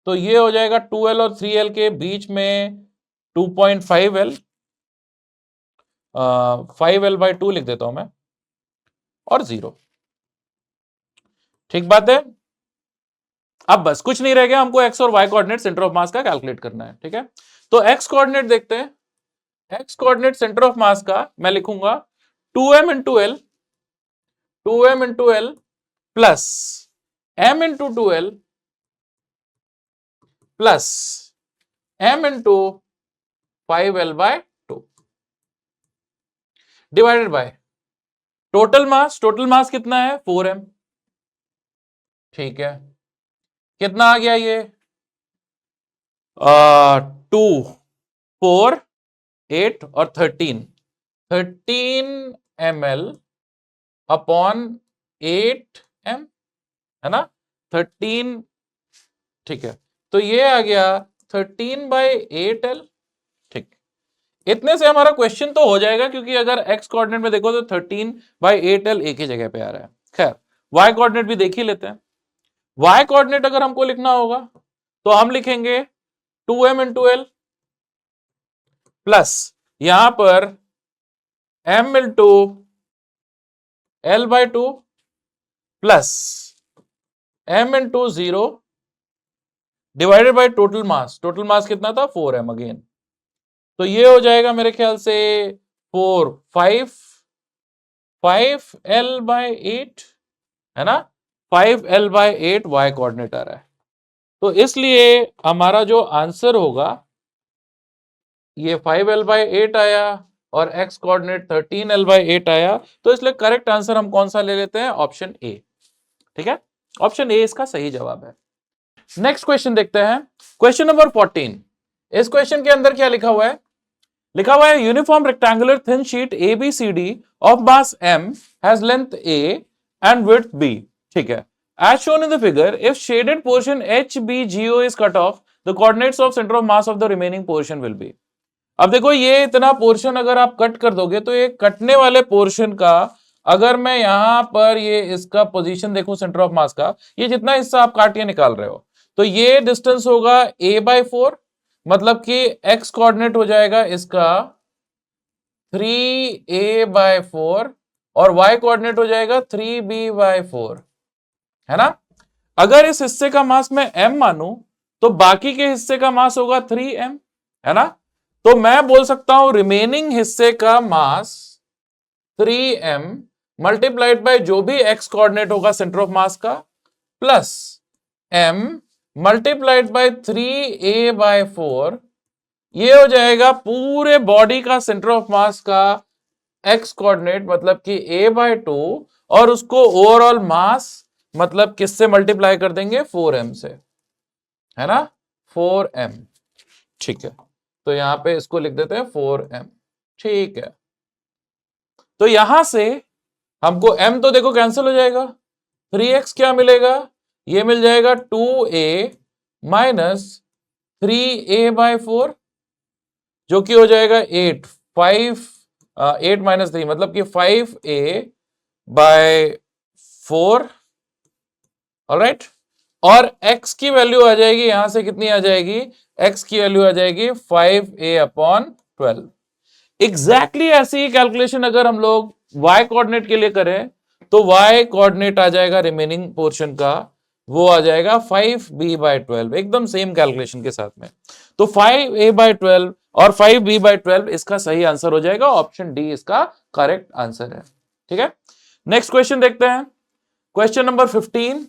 तो ये हो जाएगा 2l और 3l के बीच में 2.5l, 5l/2 लिख देता हूं मैं, और 0। ठीक बात है, अब बस कुछ नहीं रह गया, हमको एक्स और Y coordinate centre of mass का कैलकुलेट करना है। ठीक है, तो एक्स कोऑर्डिनेट देखते हैं। X coordinate centre of mass का मैं लिखूंगा 2m into L, 2m into L plus m into 2l plus m into 5l/2 divided by total mass. Total mass कितना है, 4m। ठीक है, कितना आ गया ये, 2, 4, 8 और 13 ml अपॉन 8m, है ना, 13। ठीक है, तो ये आ गया 13/8l। ठीक, इतने से हमारा क्वेश्चन तो हो जाएगा, क्योंकि अगर x कोऑर्डिनेट में देखो तो 13/8l एक ही जगह पे आ रहा है। खैर y कोऑर्डिनेट भी देख ही लेते हैं। y कोऑर्डिनेट अगर हमको लिखना होगा तो हम लिखेंगे 2m इंटू एल प्लस यहां पर m into L/2 plus m into 0 divided by total mass. Total mass कितना था, 4m अगेन, तो ये हो जाएगा मेरे ख्याल से 5l/8, है ना, 5l/8 y कोऑर्डिनेट आ रहा है। तो इसलिए हमारा जो आंसर होगा ये 5l/8 आया और x कोऑर्डिनेट 13l/8 आया, तो इसलिए करेक्ट आंसर हम कौन सा ले लेते हैं, ऑप्शन ए। ठीक है, ऑप्शन ए इसका सही जवाब है। नेक्स्ट क्वेश्चन देखते हैं, क्वेश्चन नंबर 14। इस क्वेश्चन के अंदर क्या लिखा हुआ है, लिखा हुआ है uniform rectangular thin sheet ABCD of mass m has length a and width b। ठीक है, as shown in the figure, if shaded portion HBGO is cut off, the coordinates of center of mass of the remaining portion will be। अब देखो ये इतना पोर्शन अगर आप कट कर दोगे तो ये कटने वाले पोर्शन का, अगर मैं यहां पर ये इसका पोजीशन देखूं सेंटर ऑफ मास का, ये जितना हिस्सा आप काट के निकाल रहे हो, तो ये डिस्टेंस होगा a/4, मतलब कि x कोऑर्डिनेट हो जाएगा इसका 3a/4 और y कोऑर्डिनेट हो जाएगा 3b/4। है ना। अगर इस हिस्से का मास मैं m मानूं तो बाकी के हिस्से का मास होगा 3m, है ना। तो मैं बोल सकता हूं रिमेनिंग हिस्से का मास 3m मल्टीप्लाइड बाय जो भी x कोऑर्डिनेट होगा सेंटर ऑफ मास का, plus m multiplied by 3a/4, ये हो जाएगा पूरे बॉडी का सेंटर ऑफ मास का x कोऑर्डिनेट, मतलब कि a/2, और उसको ओवरऑल मास मतलब किससे मल्टीप्लाई कर देंगे, 4m से, है ना, 4m। ठीक है, तो यहां पे इसको लिख देते हैं 4m। ठीक है, तो यहां से हमको m तो देखो कैंसिल हो जाएगा, 3x क्या मिलेगा, ये मिल जाएगा 2a माइनस 3a/4, जो कि हो जाएगा 8 माइनस 3 मतलब कि 5a/4। ऑलराइट, और x की वैल्यू आ जाएगी यहां से, कितनी आ जाएगी, x की वैल्यू आ जाएगी 5a/12। एग्जैक्टली ऐसी ही कैलकुलेशन अगर हम लोग y कोऑर्डिनेट के लिए करें तो y कोऑर्डिनेट आ जाएगा रिमेनिंग पोर्शन का, वो आ जाएगा 5b/12, एकदम सेम कैलकुलेशन के साथ में। तो 5a/12 और 5b/12 इसका सही आंसर हो जाएगा, ऑप्शन डी इसका करेक्ट आंसर है। ठीक है, नेक्स्ट क्वेश्चन देखते हैं, क्वेश्चन नंबर 15।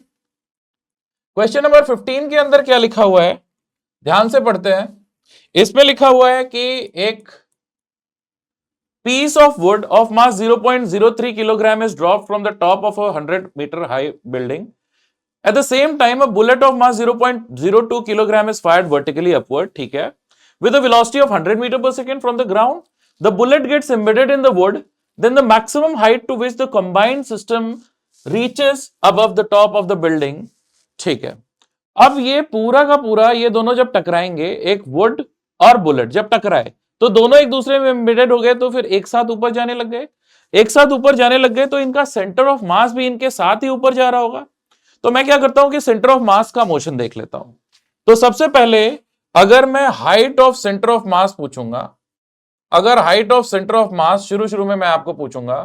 क्वेश्चन नंबर 15 के अंदर क्या लिखा हुआ है, ध्यान से पढ़ते हैं। इसमें लिखा हुआ है कि एक piece of wood of mass 0.03 kilogram is dropped from the top of a 100-meter high building. At the same time, a bullet of mass 0.02 kilogram is fired vertically upward, ठीक है, with a velocity of 100 meter per second from the ground. The bullet gets embedded in the wood, then the maximum height to which the combined system reaches above the top of the building. ठीक है, अब ये पूरा का पूरा, ये दोनों जब टकराएंगे, एक वुड और बुलेट जब टकराए तो दोनों एक दूसरे में एम्बेडेड हो गए, तो फिर एक साथ ऊपर जाने लग गए, एक साथ ऊपर जाने लग गए, तो इनका सेंटर ऑफ मास भी इनके साथ ही ऊपर जा रहा होगा। तो मैं क्या करता हूं कि सेंटर ऑफ मास का मोशन देख लेता हूं। तो सबसे पहले अगर मैं हाइट ऑफ सेंटर ऑफ मास पूछूंगा, अगर हाइट ऑफ सेंटर ऑफ मास शुरू में मैं आपको पूछूंगा,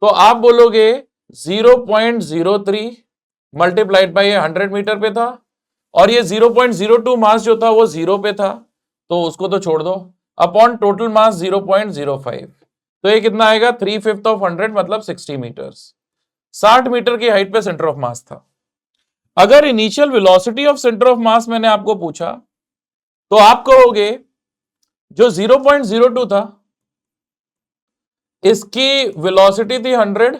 तो आप बोलोगे 0.03 मल्टीप्लाइड बाय 100 मीटर पे था, और ये 0.02 मास जो था वो 0 पे था, तो उसको तो छोड़ दो, अपॉन टोटल मास 0.05, तो ये कितना आएगा, 3/5 ऑफ 100 मतलब 60 मीटर्स, 60 मीटर की हाइट पे सेंटर ऑफ मास था। अगर initial velocity of centre of मास मैंने आपको पूछा, तो आप कहोगे जो 0.02 था इसकी वेलोसिटी थी 100,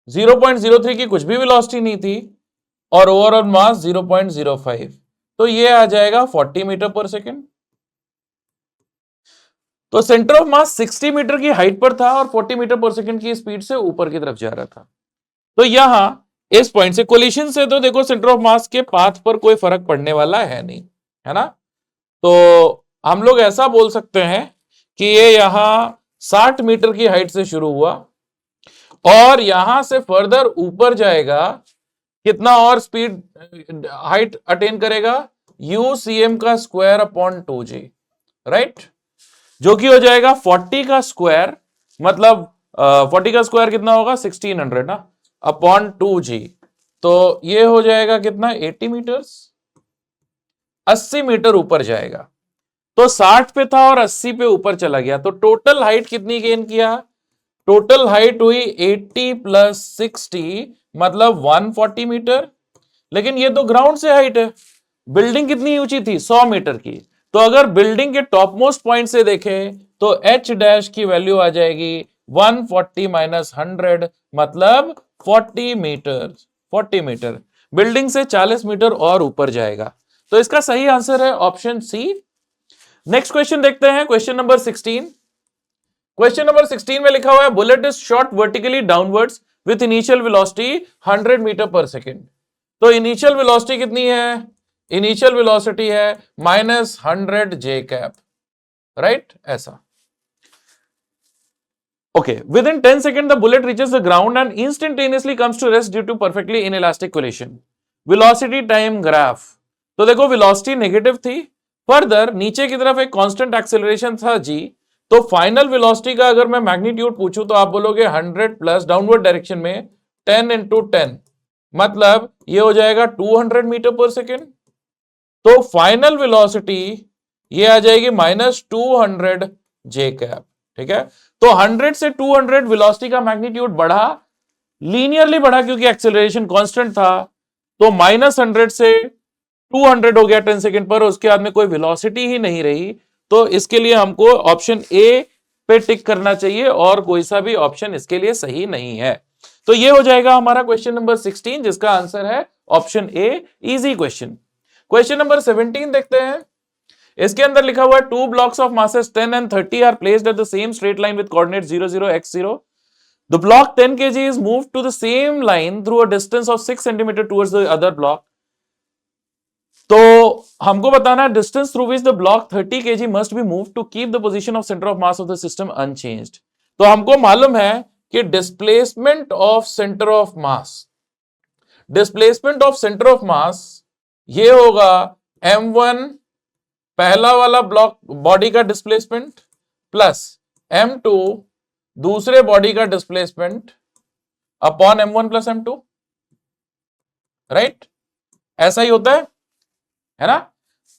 0.03 की कुछ भी वेलोसिटी नहीं थी, और ओवरऑल मास 0.05, तो ये आ जाएगा 40 मीटर पर सेकेंड। तो सेंटर ऑफ मास 60 मीटर की हाइट पर था और 40 मीटर पर सेकेंड की स्पीड से ऊपर की तरफ जा रहा था। तो यहां इस पॉइंट से कोलिशन से तो देखो सेंटर ऑफ मास के पाथ पर कोई फर्क पड़ने वाला है नहीं, है ना। तो हम लोग ऐसा बोल सकते हैं कि ये यहां 60 मीटर की हाइट से शुरू हुआ और यहां से फर्दर ऊपर जाएगा, कितना और स्पीड हाइट अटेन करेगा, यूसीएम का स्क्वायर अपॉन 2g, राइट, जो कि हो जाएगा 40 का स्क्वायर, मतलब 40 का स्क्वायर कितना होगा, 1600 ना, अपॉन 2g, तो ये हो जाएगा कितना, 80 मीटर्स, 80 मीटर ऊपर जाएगा। तो 60 पे था और 80 पे ऊपर चला गया, तो टोटल हाइट कितनी गेन किया, टोटल हाइट हुई 80 प्लस 60 मतलब 140 मीटर। लेकिन ये तो ग्राउंड से हाइट है, बिल्डिंग कितनी ऊंची थी, 100 मीटर की, तो अगर बिल्डिंग के टॉप मोस्ट पॉइंट से देखें तो h डैश की वैल्यू आ जाएगी 140 माइनस 100 मतलब 40 मीटर, 40 मीटर, बिल्डिंग से 40 मीटर और ऊपर जाएगा। तो इसका सही आंसर है ऑप्शन सी। नेक्स्ट क्वेश्चन देखते हैं, क्वेश्चन नंबर 16। क्वेश्चन नंबर 16 में लिखा हुआ है bullet is shot vertically downwards with initial velocity 100 metre per second. तो इनिशियल वेलोसिटी कितनी है, इनिशियल वेलोसिटी है -100 जे कैप, राइट, ऐसा। Okay, within 10 second the bullet reaches the ground and instantaneously comes to rest due to perfectly inelastic collision. Velocity time graph, तो देखो वेलोसिटी नेगेटिव थी, फर्दर नीचे की तरफ एक कांस्टेंट एक्सेलरेशन था जी, तो फाइनल वेलोसिटी का अगर मैं मैग्नीट्यूड पूछूं तो आप बोलोगे 100 प्लस डाउनवर्ड डायरेक्शन में 10 × 10 मतलब ये हो जाएगा 200 मीटर पर सेकेंड। तो फाइनल वेलोसिटी ये आ जाएगी -200 जे कैप। ठीक है, तो 100 से 200 वेलोसिटी का मैग्नीट्यूड बढ़ा, लीनियरली बढ़ा क्योंकि एक्सेलरेशन कांस्टेंट था। तो -100 से 200 हो गया 10 सेकेंड पर, उसके बाद में कोई वेलोसिटी ही नहीं रही। तो इसके लिए हमको ऑप्शन ए पे टिक करना चाहिए और कोई सा भी ऑप्शन इसके लिए सही नहीं है। तो ये हो जाएगा हमारा क्वेश्चन नंबर 16, जिसका आंसर है option A, easy question. Question number 17 देखते हैं। इसके अंदर लिखा हुआ है 2 blocks of masses 10 and 30 are placed at the same straight line with coordinates 0, 0, x 0. The block 10 kg is moved to the same line through a distance of 6 cm towards the other block. तो हमको बताना है distance through which the block 30 kg must be move to keep the position of centre of mass of the system unchanged. तो हमको मालूम है कि displacement of centre of mass, displacement of centre of mass ये होगा m1 पहला वाला ब्लॉक बॉडी का डिस्प्लेसमेंट प्लस m2 दूसरे बॉडी का displacement upon m1 plus m2, right? ऐसा ही होता है ना?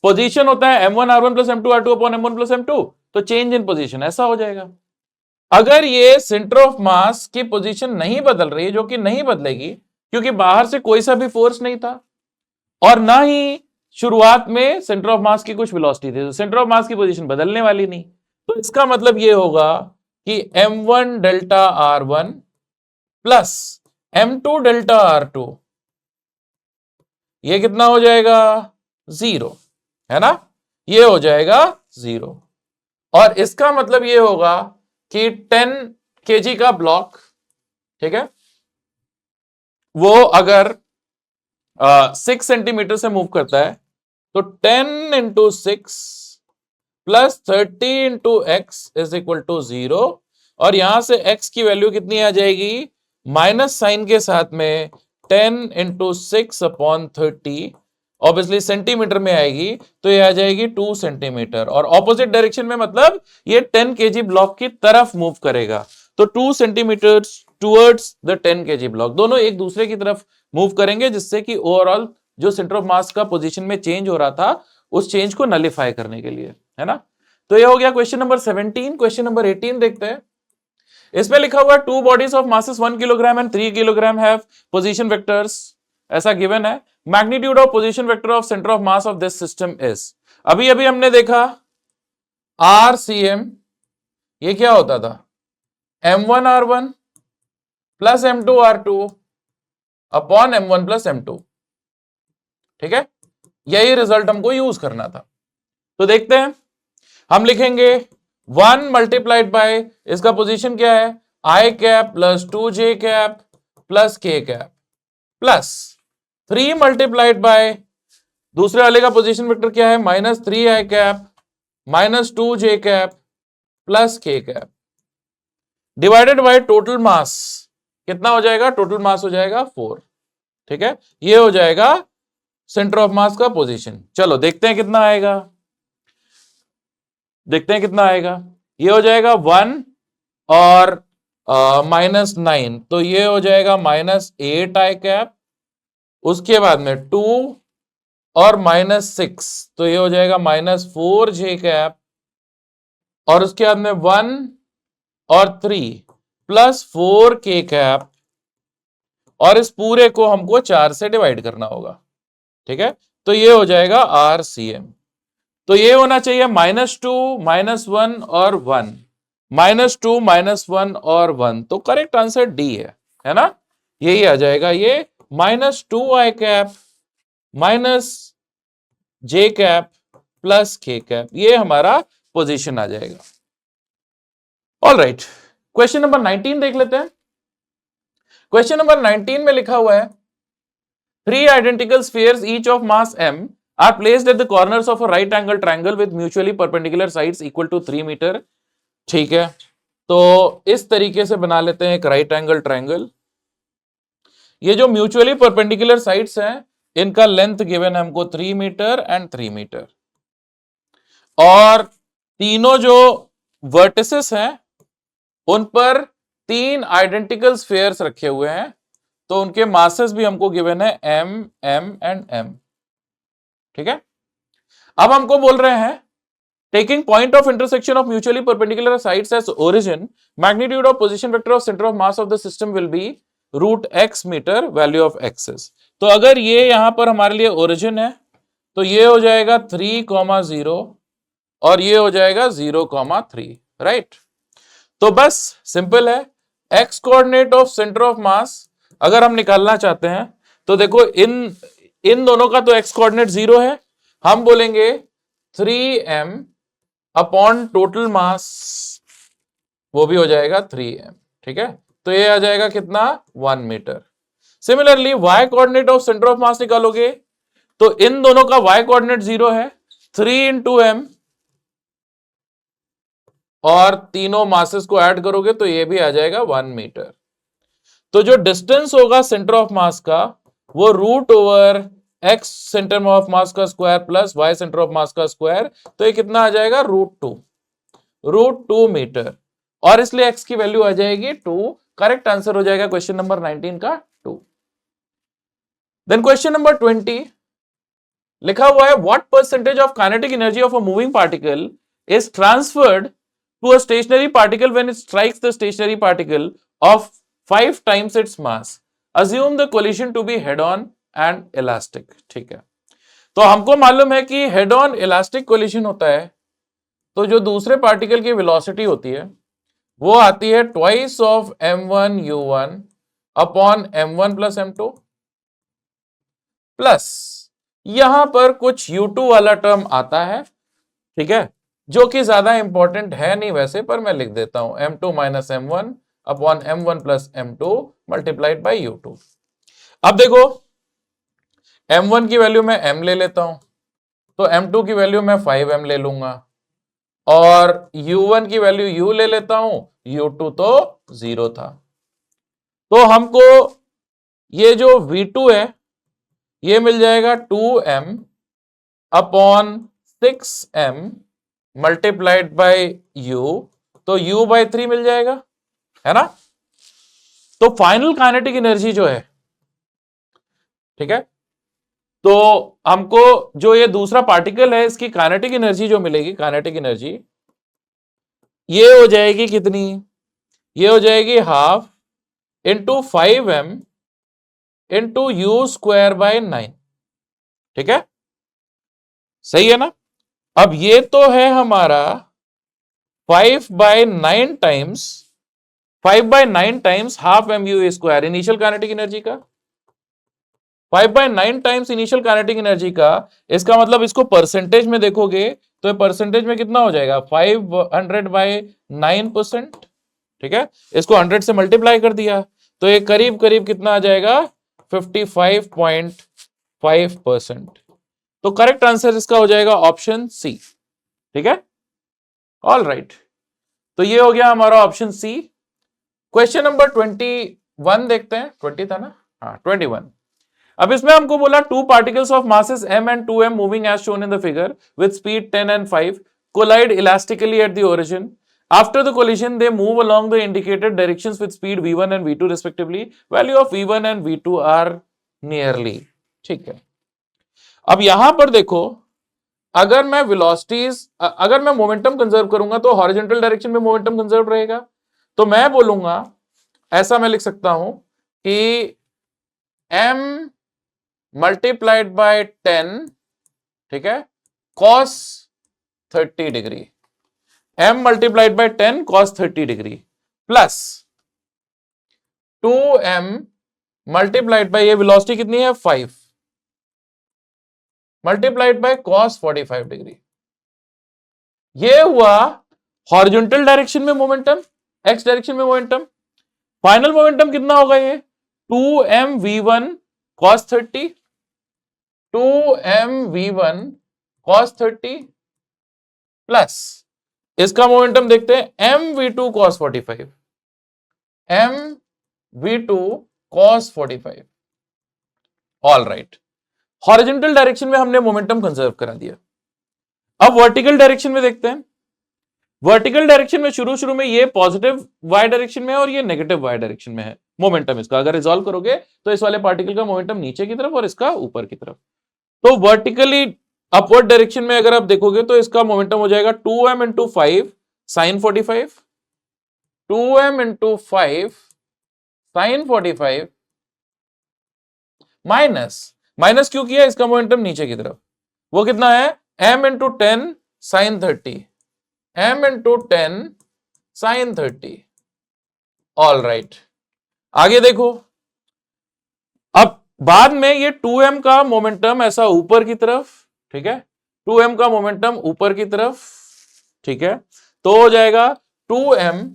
पोजीशन होता है m1 r1 plus m2 r2 upon m1 plus m2, तो चेंज इन पोजीशन ऐसा हो जाएगा। अगर ये सेंटर ऑफ मास की पोजीशन नहीं बदल रही है, जो कि नहीं बदलेगी क्योंकि बाहर से कोई सा भी फोर्स नहीं था और ना ही शुरुआत में सेंटर ऑफ मास की कुछ वेलोसिटी थी, तो सेंटर ऑफ मास की पोजीशन बदलने वाली नहीं। तो इसका मतलब ये होगा कि m1 delta r1 plus m2 delta r2 ये कितना हो जाएगा? 0, है ना? ये हो जाएगा 0। और इसका मतलब ये होगा कि 10 kg का ब्लॉक, ठीक है, वो अगर 6 सेंटीमीटर से मूव करता है तो 10 into 6 plus 30 into x is equal to 0। और यहां से x की वैल्यू कितनी आ जाएगी? माइनस साइन के साथ में 10 इंटू 6 अपॉन 30, ऑब्वियसली सेंटीमीटर में आएगी, तो ये आ जाएगी 2 सेंटीमीटर। और ऑपोजिट डायरेक्शन में मतलब ये 10 kg ब्लॉक की तरफ मूव करेगा, तो 2 centimetre towards the 10 kg block, दोनों एक दूसरे की तरफ मूव करेंगे, जिससे कि ओवरऑल जो सेंटर ऑफ मास का पोजीशन में चेंज हो रहा था उस चेंज को नलिफाई करने के लिए, है ना? तो ये हो गया क्वेश्चन नंबर 17। क्वेश्चन नंबर 18 देखते हैं। इसमें लिखा हुआ है 2 bodies of masses 1 kilogram and 3 kilogram have position vectors, ऐसा गिवन है। Magnitude of position vector of centre of mass of this system is. अभी अभी हमने देखा RCM, ये क्या होता था? m1 r1 plus m2 r2 upon m1 plus m2, ठीक है? यही रिजल्ट हमको यूज करना था। तो देखते हैं, हम लिखेंगे 1 मल्टीप्लाइड बाय इसका पोजीशन क्या है? i cap plus 2j cap plus k cap plus 3 multiplied by दूसरे वाले का पोजीशन वेक्टर क्या है? -3i cap minus 2j cap plus k cap divided by total mass, कितना हो जाएगा? टोटल मास हो जाएगा 4, ठीक है? ये हो जाएगा सेंटर ऑफ मास का पोजीशन। चलो देखते हैं कितना आएगा, देखते हैं कितना आएगा। ये हो जाएगा 1 और -9, तो ये हो जाएगा -8i कैप, उसके बाद में 2 और -6, तो ये हो जाएगा -4j कैप, और उसके बाद में 1 और 3 प्लस 4k कैप, और इस पूरे को हमको 4 से डिवाइड करना होगा, ठीक है? तो ये हो जाएगा RCM। तो ये होना चाहिए -2 -1 और 1, -2 -1 और 1, तो करेक्ट आंसर डी है ना? यही आ जाएगा ये -2i cap minus j cap plus k cap, ये हमारा पोजीशन आ जाएगा। ऑल राइट, क्वेश्चन नंबर 19 देख लेते हैं। क्वेश्चन नंबर 19 में लिखा हुआ है 3 identical spheres each of mass m are placed at the corners of a right angle triangle with mutually perpendicular sides equal to 3 metre. ठीक है, तो इस तरीके से बना लेते हैं एक राइट एंगल ट्रायंगल। ये जो म्यूचुअली परपेंडिकुलर साइड्स हैं इनका लेंथ गिवन है हमको 3 मीटर एंड 3 मीटर, और तीनों जो वर्टिसेस हैं उन पर 3 आइडेंटिकल स्फीयर्स रखे हुए हैं। तो उनके मासेस भी हमको गिवन है m, m एंड m। ठीक है, अब हमको बोल रहे हैं taking point of intersection of mutually perpendicular sides as origin, magnitude of position vector of center of mass of the system will be root x मीटर, वैल्यू ऑफ एक्सेस। तो अगर ये यहां पर हमारे लिए ओरिजिन है तो ये हो जाएगा 3,0 और ये हो जाएगा 0,3, राइट। तो बस सिंपल है, x coordinate of centre of मास अगर हम निकालना चाहते हैं तो देखो इन दोनों का तो x कोऑर्डिनेट 0 है, हम बोलेंगे 3m अपॉन टोटल मास, वो भी हो जाएगा 3m। ठीक है, तो ये आ जाएगा कितना, 1 metre. Similarly y coordinate of centre of mass निकालोगे तो इन दोनों का y कोऑर्डिनेट 0 है, 3 इंटू m, और तीनों मासेस को ऐड करोगे तो ये भी आ जाएगा 1 मीटर। तो जो डिस्टेंस होगा सेंटर ऑफ मास का वो root over x centre of mass का square plus y centre of mass का स्क्वायर, तो ये कितना आ जाएगा, रूट 2 मीटर, और इसलिए x की वैल्यू आ जाएगी 2। करेक्ट आंसर हो जाएगा क्वेश्चन नंबर 19 का 2। देन क्वेश्चन नंबर 20 लिखा हुआ है, what percentage of kinetic energy of a moving particle is transferred to a stationary particle when it strikes the stationary particle of 5 times its mass, assume the collision to be head on and elastic। ठीक है, तो हमको मालूम है कि हेड ऑन इलास्टिक कोलिशन होता है तो जो दूसरे पार्टिकल की वेलोसिटी होती है वो आती है twice of m1 u1 upon m1 plus m2, plus यहां पर कुछ u2 वाला टर्म आता है, ठीक है, जो कि ज्यादा इंपॉर्टेंट है नहीं वैसे, पर मैं लिख देता हूं m2 minus m1 upon m1 plus m2 multiplied by u2। अब देखो m1 की वैल्यू मैं m ले लेता हूं तो m2 की वैल्यू मैं 5m ले लूंगा, और u1 की वैल्यू u ले लेता हूं, u2 तो 0 था। तो हमको ये जो v2 है ये मिल जाएगा 2m upon 6m multiplied by u, तो u बाई 3 मिल जाएगा, है ना। तो फाइनल काइनेटिक एनर्जी जो है, ठीक है, तो हमको जो ये दूसरा पार्टिकल है इसकी काइनेटिक एनर्जी जो मिलेगी, काइनेटिक एनर्जी ये हो जाएगी कितनी, ये हो जाएगी half into 5m into you square by 9। ठीक है, सही है ना। अब ये तो है हमारा 5/9 times 5/9 times half M U square initial kinetic energy का, 5/9 टाइम्स इनिशियल काइनेटिक एनर्जी का। इसका मतलब इसको परसेंटेज में देखोगे तो परसेंटेज में कितना हो जाएगा, 500/9%। ठीक है, इसको 100 से मल्टीप्लाई कर दिया तो ये करीब करीब कितना आ जाएगा, 55.5%। तो करेक्ट आंसर इसका हो जाएगा ऑप्शन सी। ठीक है, ऑल राइट, तो ये हो गया हमारा ऑप्शन सी। क्वेश्चन नंबर 21 देखते हैं, 20 था ना, हाँ 21। अब इसमें हमको बोला two particles of masses m and 2m moving as shown in the figure with speed 10 and 5 collide elastically at the origin. After the collision they move along the indicated directions with speed v1 and v2 respectively. Value of v1 and v2 are nearly। ठीक है, अब यहां पर देखो अगर मैं वेलोसिटीज, अगर मैं मोमेंटम कंजर्व करूंगा तो हॉरिजॉन्टल डायरेक्शन में मोमेंटम कंजर्व रहेगा, तो मैं बोलूंगा ऐसा, मैं लिख सकता हूं कि m मल्टीप्लाइड बाय 10, ठीक है, cos 30 degree, m multiplied by 10 cos 30 degree plus 2m multiplied by, ये वेलोसिटी कितनी है 5, मल्टीप्लाइड बाय cos 45 डिग्री। ये हुआ हॉरिजॉन्टल डायरेक्शन में मोमेंटम, x डायरेक्शन में मोमेंटम। फाइनल मोमेंटम कितना होगा, ये 2mv1 cos 30, 2mv1 cos 30 plus इसका मोमेंटम देखते हैं mv2 cos 45, mv2 cos 45। All right, horizontal direction में हमने मोमेंटम कंजर्व करा दिया। अब वर्टिकल डायरेक्शन में देखते हैं। वर्टिकल डायरेक्शन में शुरू में ये पॉजिटिव y डायरेक्शन में है और ये नेगेटिव y डायरेक्शन में है, मोमेंटम इसका अगर रिजॉल्व करोगे तो इस वाले पार्टिकल का मोमेंटम नीचे की तरफ और इसका ऊपर की तरफ। तो वर्टिकली अपवर्ड डायरेक्शन में अगर आप देखोगे तो इसका मोमेंटम हो जाएगा 2m into 5 sine 45, 2m into 5 sine 45 minus क्यों किया, इसका मोमेंटम नीचे की तरफ, वो कितना है m into 10 sine 30, m into 10 sine 30। All right, आगे देखो, अब बाद में ये 2m का मोमेंटम ऐसा ऊपर की तरफ, ठीक है, 2m का मोमेंटम ऊपर की तरफ, ठीक है, तो हो जाएगा 2m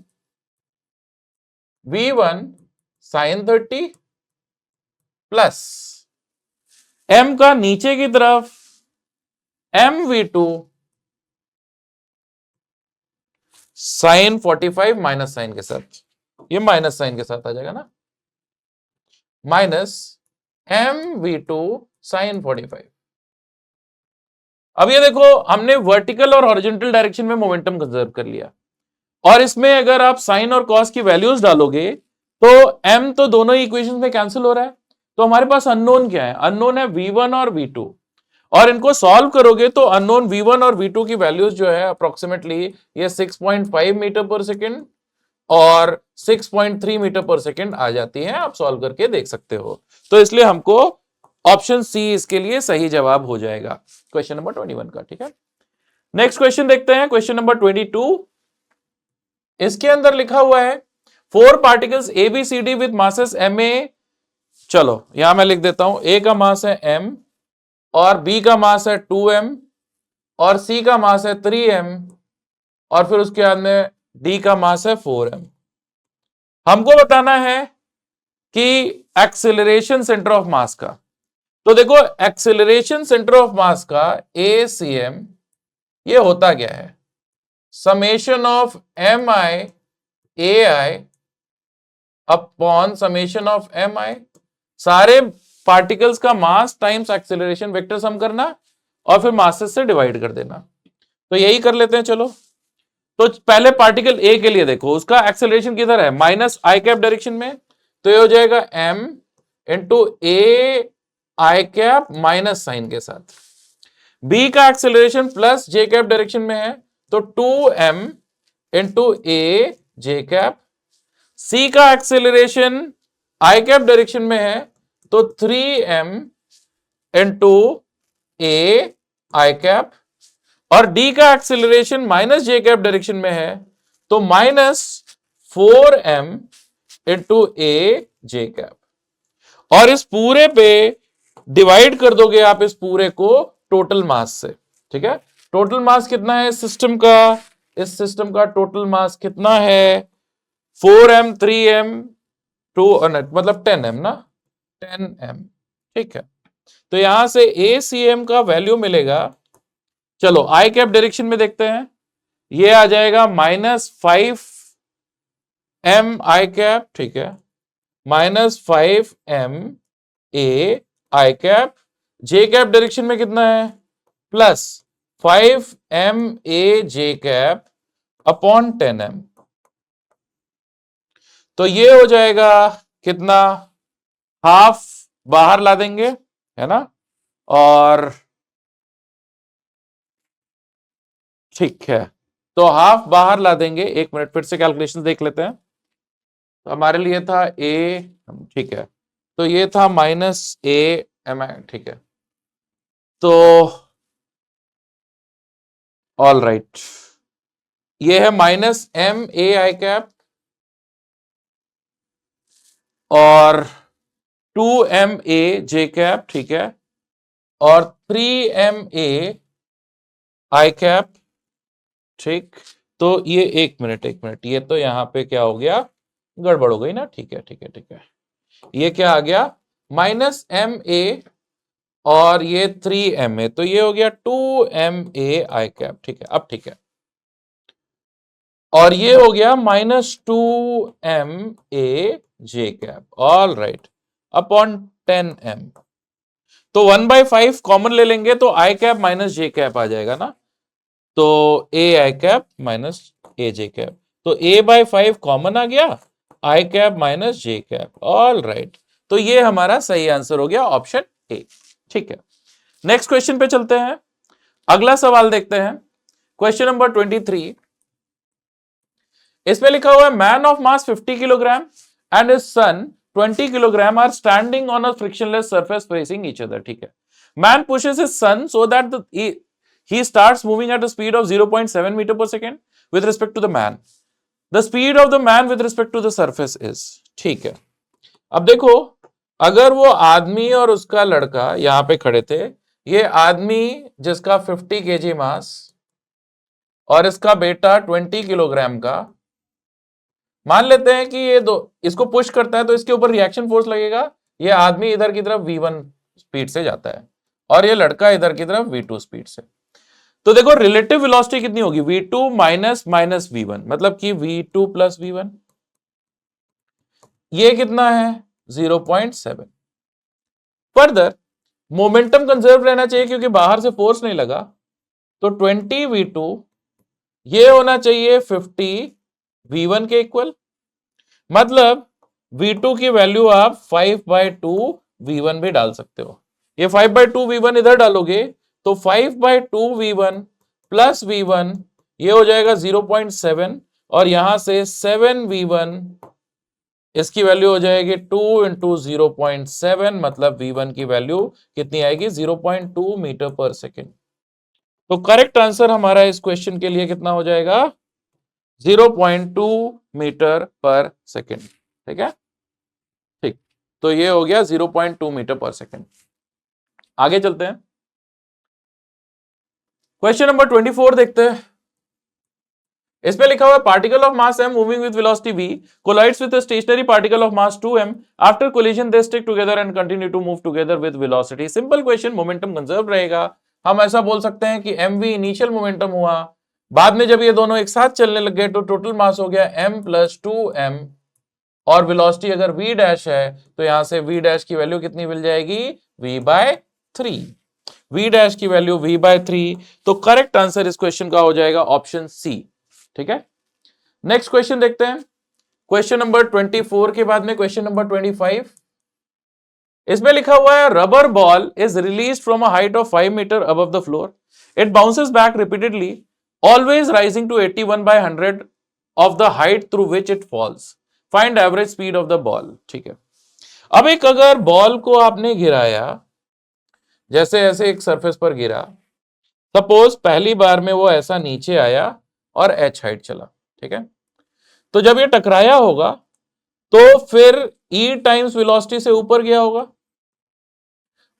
v1 sign 30 plus m का नीचे की तरफ mv2 साइन 45 माइनस साइन के साथ, ये माइनस साइन के साथ आ जाएगा ना, माइनस mv2 साइन 45। अब ये देखो हमने वर्टिकल और हॉरिजॉन्टल डायरेक्शन में मोमेंटम कंजर्व कर लिया, और इसमें अगर आप साइन और कॉस की वैल्यूज डालोगे तो m तो दोनों ही इक्वेशन में कैंसिल हो रहा है, तो हमारे पास अननोन क्या है, अननोन है v1 और v2, और इनको सॉल्व करोगे तो अननोन v1 और v2 की वैल्यूज जो है अप्रोक्सीमेटली ये 6.5 मीटर पर सेकेंड और 6.3 मीटर पर सेकेंड आ जाती है, आप सॉल्व करके देख सकते हो। तो इसलिए हमको ऑप्शन सी इसके लिए सही जवाब हो जाएगा क्वेश्चन नंबर 21 का, ठीक है। नेक्स्ट क्वेश्चन देखते हैं, क्वेश्चन नंबर 22। इसके अंदर लिखा हुआ है 4 particles A B C D with masses M A, चलो यहां मैं लिख देता हूं, ए का मास है m और b का मास है 2m और c का मास है 3m और फिर उसके बाद में d का मास है 4m। हमको बताना है कि एक्सेलरेशन सेंटर ऑफ मास का, तो देखो एक्सेलरेशन सेंटर ऑफ मास का ACM ये होता क्या है, summation of MI AI upon summation of MI, सारे पार्टिकल्स का मास टाइम्स एक्सेलरेशन वेक्टर सम करना और फिर मासेस से डिवाइड कर देना। तो यही कर लेते हैं, चलो। तो पहले पार्टिकल ए के लिए देखो, उसका एक्सेलरेशन किधर है, माइनस आई कैप डायरेक्शन में, तो ये हो जाएगा m इंटू ए आई कैप माइनस साइन के साथ। बी का एक्सेलरेशन प्लस जे कैप डायरेक्शन में है, तो 2m इंटू ए जे कैप। सी का एक्सेलरेशन आई कैप डायरेक्शन में है, तो 3m इंटू ए आई कैप, और डी का एक्सेलरेशन माइनस जे कैप डायरेक्शन में है, तो माइनस 4m इंटू ए जे कैप। और इस पूरे पे डिवाइड कर दोगे आप इस पूरे को टोटल मास से, ठीक है। टोटल मास कितना है सिस्टम का, इस सिस्टम का टोटल मास कितना है, 4m 3m 2 मतलब 10m ना, 10m, ठीक है। तो यहां से ACM का वैल्यू मिलेगा, चलो आई कैप डायरेक्शन में देखते हैं, ये आ जाएगा -5m आई कैप, ठीक है, -5m ए आई कैप। जे कैप डायरेक्शन में कितना है, +5m ए जे कैप अपॉन 10m। तो ये हो जाएगा कितना, हाफ बाहर ला देंगे, है ना, और ठीक है, तो हाफ बाहर ला देंगे। एक मिनट फिर से कैलकुलेशन देख लेते हैं। तो हमारे लिए था ए, ठीक है, तो ये था -a ठीक है, तो ऑल राइट, ये है -m a आई कैप और 2m a j कैप, ठीक है, और 3m a आई कैप, ठीक। तो ये एक मिनट, ये तो यहां पे क्या हो गया, गड़बड़ हो गई ना, ठीक है, ये क्या आ गया, -ma और ये 3ma, तो ये हो गया 2ma आई कैप, ठीक है, अब ठीक है, और ये हो गया -2ma j cap, all right, upon 10m। तो 1/5 कॉमन ले लेंगे तो आई कैप माइनस जे कैप आ जाएगा ना, तो ए आई कैप माइनस ए जे कैप, तो a/5 कॉमन आ गया। आई कैप माइनस जे कैप। ऑल राइट, तो ये हमारा सही आंसर हो गया ऑप्शन ए। ठीक है, नेक्स्ट क्वेश्चन पे चलते हैं। अगला सवाल देखते हैं, क्वेश्चन नंबर 23। इसमें लिखा हुआ है man of mass 50 kilogram and his son 20 kilogram are standing on a frictionless surface facing each other. ठीक है, man pushes his son so that he starts moving at a speed of 0.7 meter per second with respect to the man. The speed of the man with respect to the surface is। ठीक है, अब देखो, अगर वो आदमी और उसका लड़का यहां पे खड़े थे, ये आदमी जिसका 50 केजी मास और इसका बेटा 20 किलोग्राम का, मान लेते हैं कि ये दो इसको पुश करता है तो इसके ऊपर रिएक्शन फोर्स लगेगा। ये आदमी इधर की तरफ v1 स्पीड से जाता है और ये लड़का इधर की तरफ v2 स्पीड से। तो देखो रिलेटिव वेलोसिटी कितनी होगी, v2 माइनस माइनस v1, मतलब कि v2 प्लस v1। ये कितना है 0.7। फर्दर मोमेंटम कंजर्व रहना चाहिए क्योंकि बाहर से फोर्स नहीं लगा, तो 20 v2 ये होना चाहिए 50 v1 के इक्वल। मतलब v2 की वैल्यू आप 5/2 v1 भी डाल सकते हो। ये 5/2 v1 इधर डालोगे तो 5/2 v1 प्लस v1 ये हो जाएगा 0.7 और यहां से 7 v1 इसकी वैल्यू हो जाएगी 2 इंटू 0.7, मतलब v1 की वैल्यू कितनी आएगी 0.2 मीटर पर सेकेंड। तो करेक्ट आंसर हमारा इस क्वेश्चन के लिए कितना हो जाएगा 0.2 मीटर पर सेकेंड। ठीक है, ठीक, तो ये हो गया 0.2 मीटर पर सेकेंड। आगे चलते हैं, क्वेश्चन नंबर 24 देखते हैं। इसमें लिखा हुआ है particle of mass m moving with velocity v collides with a stationary particle of mass 2m after collision they stick together and continue to move together with velocity. Simple question, momentum conserve रहेगा। हम ऐसा बोल सकते हैं कि mv इनिशियल मोमेंटम हुआ, बाद में जब ये दोनों एक साथ चलने लग गए तो टोटल मास हो गया m प्लस 2m, और वेलोसिटी अगर v डैश है तो यहां से v डैश की वैल्यू कितनी मिल जाएगी v/3। v डैश की वैल्यू v/3, तो करेक्ट आंसर इस क्वेश्चन का हो जाएगा ऑप्शन सी। ठीक है, नेक्स्ट क्वेश्चन देखते हैं, क्वेश्चन नंबर 24 के बाद में क्वेश्चन नंबर 25। इसमें लिखा हुआ है rubber ball is released from a height of 5 metre above the floor, it bounces back repeatedly always rising to 81/100 of the height through which it falls, find average speed of the ball. ठीक है, अब एक अगर बॉल को आपने गिराया, जैसे ऐसे एक सरफेस पर गिरा, सपोज पहली बार में वो ऐसा नीचे आया और h हाइट चला। ठीक है, तो जब ये टकराया होगा तो फिर e टाइम्स वेलोसिटी से ऊपर गया होगा,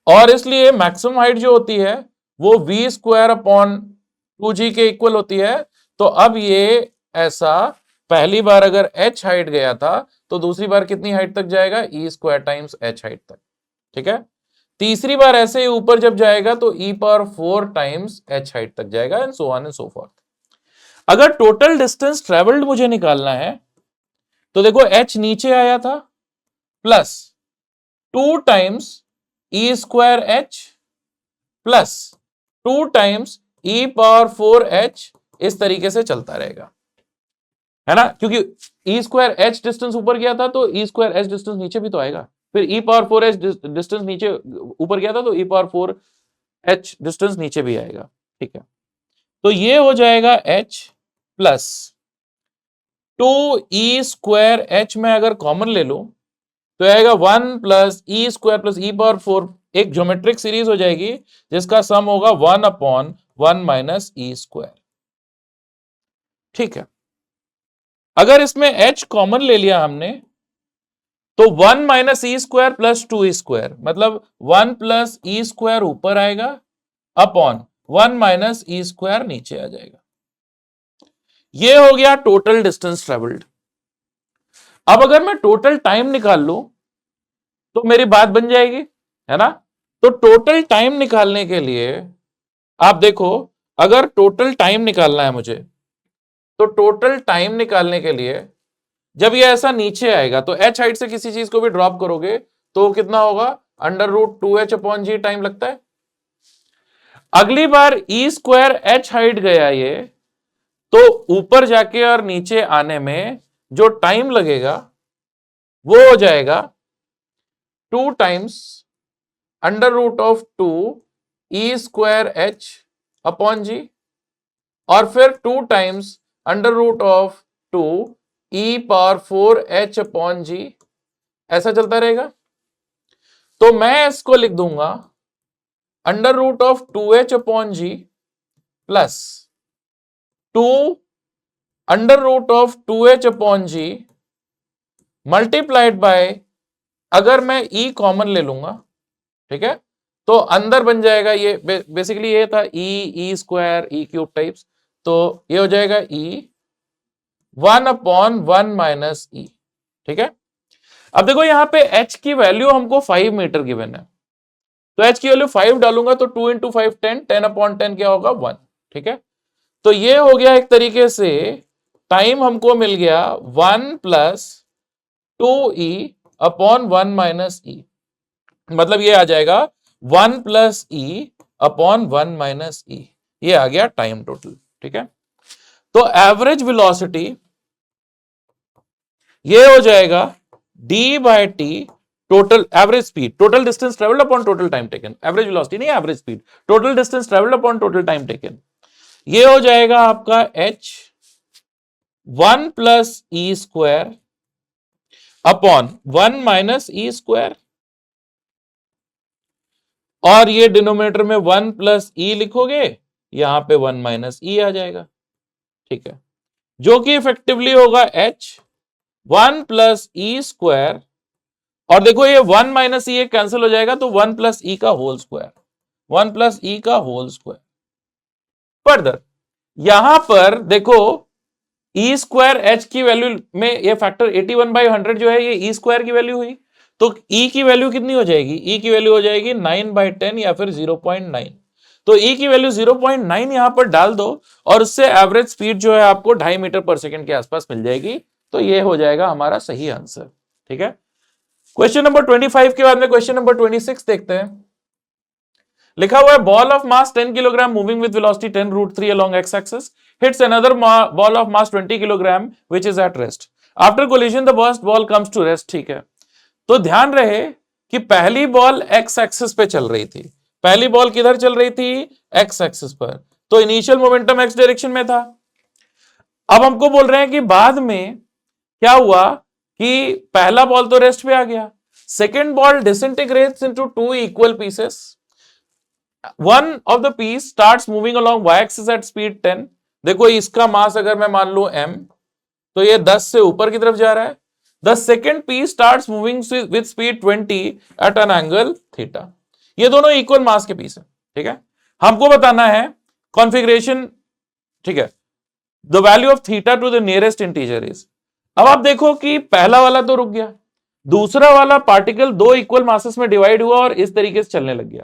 और इसलिए मैक्सिमम हाइट जो होती है वो v² / 2g के इक्वल होती है। तो अब ये ऐसा पहली बार अगर h हाइट गया था तो दूसरी बार कितनी हाइट तक जाएगा e² टाइम्स h हाइट तक। ठीक है, तीसरी बार ऐसे ही ऊपर जब जाएगा तो e⁴ टाइम्स h हाइट तक जाएगा, and so on and so fourth. अगर टोटल डिस्टेंस ट्रेवल्ड मुझे निकालना है तो देखो h नीचे आया था plus 2 times e² h plus 2 times e⁴h, इस तरीके से चलता रहेगा, है ना, क्योंकि e² h डिस्टेंस ऊपर गया था तो e² h डिस्टेंस नीचे भी तो आएगा, फिर e⁴h डिस्टेंस नीचे ऊपर गया था तो e⁴h डिस्टेंस नीचे भी आएगा। ठीक है, तो ये हो जाएगा h प्लस 2e² h में अगर कॉमन ले लो तो आएगा 1 प्लस e² प्लस e⁴, एक ज्योमेट्रिक सीरीज हो जाएगी जिसका सम होगा 1/1 माइनस e²। ठीक है, अगर इसमें h कॉमन ले लिया हमने तो 1 माइनस e² प्लस 2e², मतलब 1 प्लस e² ऊपर आएगा अपॉन 1 माइनस e² नीचे आ जाएगा। ये हो गया टोटल डिस्टेंस ट्रेवल्ड। अब अगर मैं टोटल टाइम निकाल लूं तो मेरी बात बन जाएगी, है ना। तो टोटल टाइम निकालने के लिए आप देखो, अगर टोटल टाइम निकालना है मुझे तो टोटल टाइम निकालने के लिए जब ये ऐसा नीचे आएगा तो h हाइट से किसी चीज को भी ड्रॉप करोगे तो कितना होगा √2h/g टाइम लगता है। अगली बार e² h हाइट गया ये, तो ऊपर जाके और नीचे आने में जो टाइम लगेगा वो हो जाएगा 2 times under root of 2 e square h upon g, और फिर 2 times under root of 2 e power 4 h upon g, ऐसा चलता रहेगा। तो मैं इसको लिख दूंगा under root of 2h upon g plus 2 under root of 2h upon g multiplied by, अगर मैं e कॉमन ले लूंगा, ठीक है, तो अंदर बन जाएगा ये बेसिकली ये था E square E cube types, तो ये हो जाएगा e 1 अपॉन 1 माइनस ई, ठीक है। अब देखो यहां पे h की वैल्यू हमको 5 मीटर गिवन है, तो h की वैल्यू 5 डालूंगा तो 2 इंटू 5 10, 10 अपॉन 10 क्या होगा 1, ठीक है। तो ये हो गया एक तरीके से टाइम हमको मिल गया 1 प्लस 2e अपॉन 1 माइनस ई, मतलब ये आ जाएगा 1 प्लस ई अपॉन 1 माइनस ई, ये आ गया टाइम टोटल, ठीक है। तो एवरेज वेलोसिटी ये हो जाएगा d by t total average speed, total distance travelled upon total time taken, average velocity नहीं average speed, total distance travelled upon total time taken, ये हो जाएगा आपका h 1 plus e square upon 1 minus e square, और ये डिनोमिनेटर में 1 प्लस ई लिखोगे, यहां पे 1 माइनस ई आ जाएगा, ठीक है, जो कि इफेक्टिवली होगा h 1 प्लस ई स्क्वायर, और देखो ये 1 माइनस ई कैंसिल हो जाएगा तो 1 प्लस ई का होल स्क्वायर, 1 प्लस ई का होल स्क्वायर। फर्दर यहां पर देखो ई स्क्वायर एच की वैल्यू में ये फैक्टर 81/100 जो है ये ई स्क्वायर की वैल्यू हुई, तो ई की वैल्यू कितनी हो जाएगी, ई की वैल्यू हो जाएगी 9/10 या फिर 0.9, तो ई की वैल्यू 0.9 यहां पर डाल दो और उससे एवरेज स्पीड जो है आपको 2.5 मीटर पर सेकंड के आसपास मिल जाएगी, तो ये हो जाएगा हमारा सही आंसर, ठीक है। क्वेश्चन नंबर 25 के बाद में क्वेश्चन नंबर 26 देखते हैं। लिखा हुआ है ball of mass 10 kilogram moving with velocity 10√3 along x axis hits another ball of mass 20 kilogram which is at rest. After collision the first ball comes to rest, ठीक है। तो ध्यान रहे कि पहली बॉल x एक्सिस पे चल रही थी, पहली बॉल किधर चल रही थी x एक्सिस पर, तो इनिशियल मोमेंटम x डायरेक्शन में था। अब हमको बोल रहे हैं कि बाद में क्या हुआ कि पहला बॉल तो रेस्ट पे आ गया, second ball disintegrates into 2 equal pieces, one of the piece starts moving along y axis at speed 10, देखो इसका मास अगर मैं मान लूं m, तो ये 10 से ऊपर की तरफ जा रहा है, the second piece starts moving with speed 20 at an angle theta, ये दोनों इक्वल मास के पीस है, ठीक है। हमको बताना है कॉन्फ़िगरेशन, ठीक है, the value of theta two the nearest integer is. अब आप देखो कि पहला वाला तो रुक गया, दूसरा वाला पार्टिकल 2 इक्वल मासेस में डिवाइड हुआ और इस तरीके से चलने लग गया,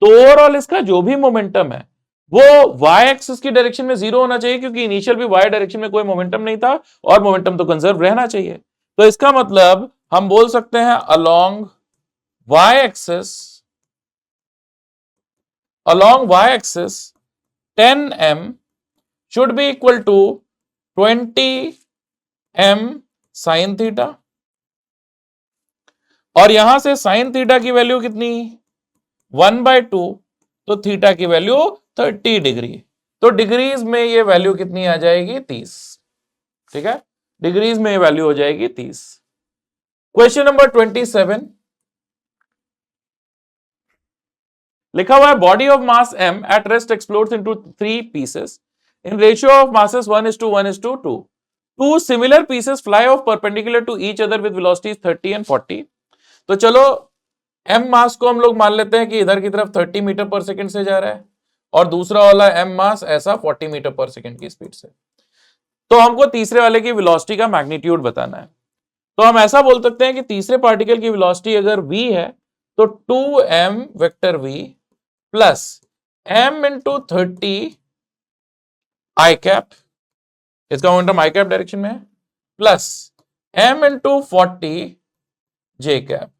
तो ओवरऑल इसका जो भी मोमेंटम है वो y एक्सिस की डायरेक्शन में 0 होना चाहिए, क्योंकि इनिशियल भी y डायरेक्शन में कोई मोमेंटम नहीं था और मोमेंटम तो कंजर्व रहना चाहिए, तो इसका मतलब हम बोल सकते हैं along y axis 10m should be equal to 20m sin theta, और यहां से sin थीटा की वैल्यू कितनी 1/2, तो थीटा की वैल्यू 30 डिग्री, तो डिग्रीज में ये वैल्यू कितनी आ जाएगी 30, ठीक है, डिग्रीज में ये वैल्यू हो जाएगी 30। क्वेश्चन नंबर 27 लिखा हुआ है body of mass m at rest explodes into 3 pieces in ratio of masses 1:1:2, two similar pieces fly off perpendicular to each other with velocities 30 and 40। तो चलो m मास को हम लोग मान लेते हैं कि इधर की तरफ 30 मीटर पर सेकंड से जा रहा है और दूसरा वाला m मास ऐसा 40 मीटर पर सेकंड की स्पीड से, तो हमको तीसरे वाले की वेलोसिटी का मैग्नीट्यूड बताना है। तो हम ऐसा बोल सकते हैं कि तीसरे पार्टिकल की वेलोसिटी अगर v है तो 2m vector v plus m into 30 आई कैप, इसका मोमेंटम आई कैप डायरेक्शन में है, प्लस m इंटू 40 जे कैप।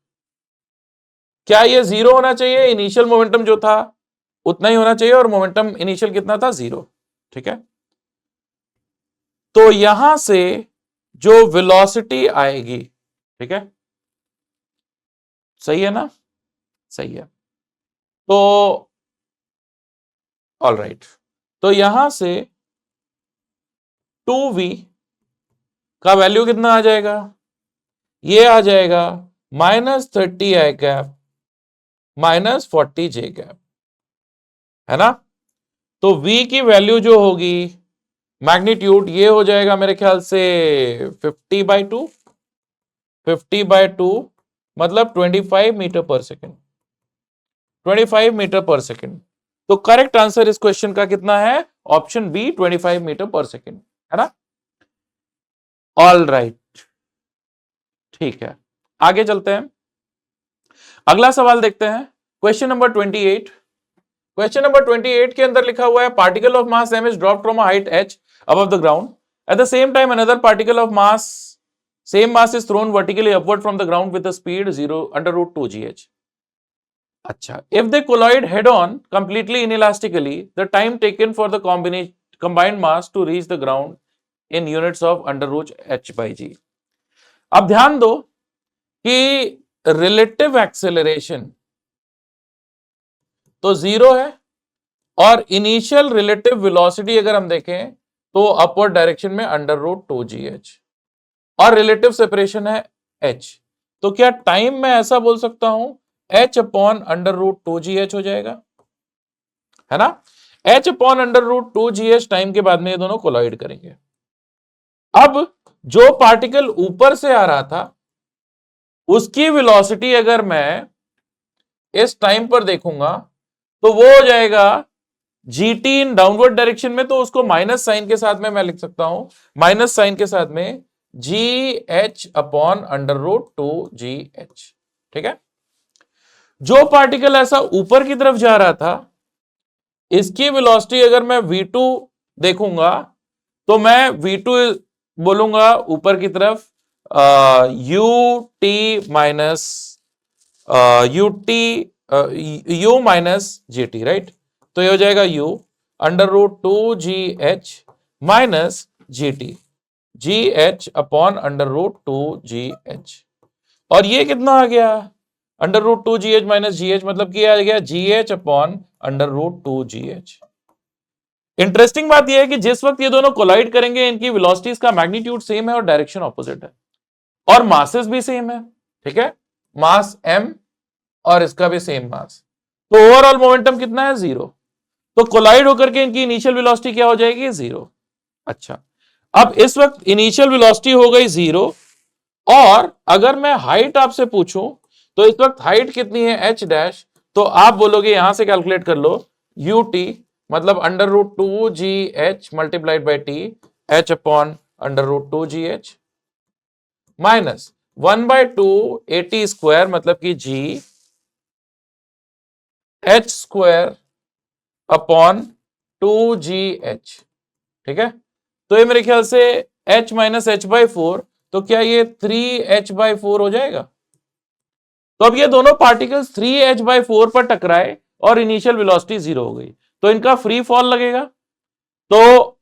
क्या ये 0 होना चाहिए, इनिशियल मोमेंटम जो था उतना ही होना चाहिए और मोमेंटम इनिशियल कितना था 0, ठीक है। तो यहां से जो वेलोसिटी आएगी, ठीक है, सही है ना, सही है। तो ऑल राइट, तो यहां से 2v का वैल्यू कितना आ जाएगा, ये आ जाएगा -30 i कैप -40 j कैप, है ना। तो v की वैल्यू जो होगी मैग्नीट्यूड, ये हो जाएगा मेरे ख्याल से 50/2, 50/2 मतलब 25 metre per second, 25 metre per second. तो करेक्ट आंसर इस क्वेश्चन का कितना है, option B 25 metre per second, है ना। ऑल राइट, ठीक है, आगे चलते हैं, अगला सवाल देखते हैं। Question number 28। क्वेश्चन नंबर 28 के अंदर लिखा हुआ है particle of mass m is dropped from a height h above the ground. At the same time, another particle of mass, same mass is thrown vertically upward from the ground with a speed 0 under root 2gh. अच्छा, if they collide head on completely inelastically, the time taken for the combined mass to reach the ground in units of under root h by g. अब ध्यान दो कि रिलेटिव एक्सेलरेशन तो 0 है और इनिशियल रिलेटिव वेलोसिटी अगर हम देखें तो अपवर्ड डायरेक्शन में अंडर रूट 2gh और रिलेटिव सेपरेशन है h। तो क्या टाइम में ऐसा बोल सकता हूं h upon under root 2gh हो जाएगा, है ना। h upon under root 2gh time के बाद में ये दोनों कोलाइड करेंगे। अब जो पार्टिकल ऊपर से आ रहा था उसकी वेलोसिटी अगर मैं इस टाइम पर देखूंगा तो वो हो जाएगा gt इन डाउनवर्ड डायरेक्शन में, तो उसको माइनस साइन के साथ में मैं लिख सकता हूं, माइनस साइन के साथ में gh upon under root 2gh, ठीक है। जो पार्टिकल ऐसा ऊपर की तरफ जा रहा था इसकी वेलोसिटी अगर मैं v2 देखूंगा तो मैं v2 बोलूंगा ऊपर की तरफ ut minus u minus gt, right. तो ये हो जाएगा u under root 2gh minus gt, gh upon under root 2gh, और ये कितना आ गया under root 2gh minus gh, मतलब कि आ गया gh upon under root 2gh। Interesting बात यह है कि जिस वक्त ये दोनों कोलाइड करेंगे इनकी वेलोसिटीज का मैग्नीट्यूड सेम है और डायरेक्शन ऑपोजिट है और मासेस भी सेम है, ठीक है, मास m और इसका भी सेम मास, तो ओवरऑल मोमेंटम कितना है 0। तो कोलाइड होकर के इनकी इनिशियल वेलोसिटी क्या हो जाएगी 0। अच्छा, अब इस वक्त इनिशियल वेलोसिटी हो गई 0 और अगर मैं हाइट आपसे पूछूं तो इस वक्त हाइट कितनी है h डैश, तो आप बोलोगे यहां से कैलकुलेट कर लो ut मतलब under root 2gh multiplied by T h upon under root 2gh minus 1/2 at square मतलब कि g h square upon 2gh, ठीक है। तो ये मेरे ख्याल से h माइनस h/4, तो क्या ये 3h/4 हो जाएगा। तो अब ये दोनों पार्टिकल्स 3h/4 पर टकराए और इनिशियल वेलोसिटी 0 हो गई, तो इनका फ्री फॉल लगेगा। तो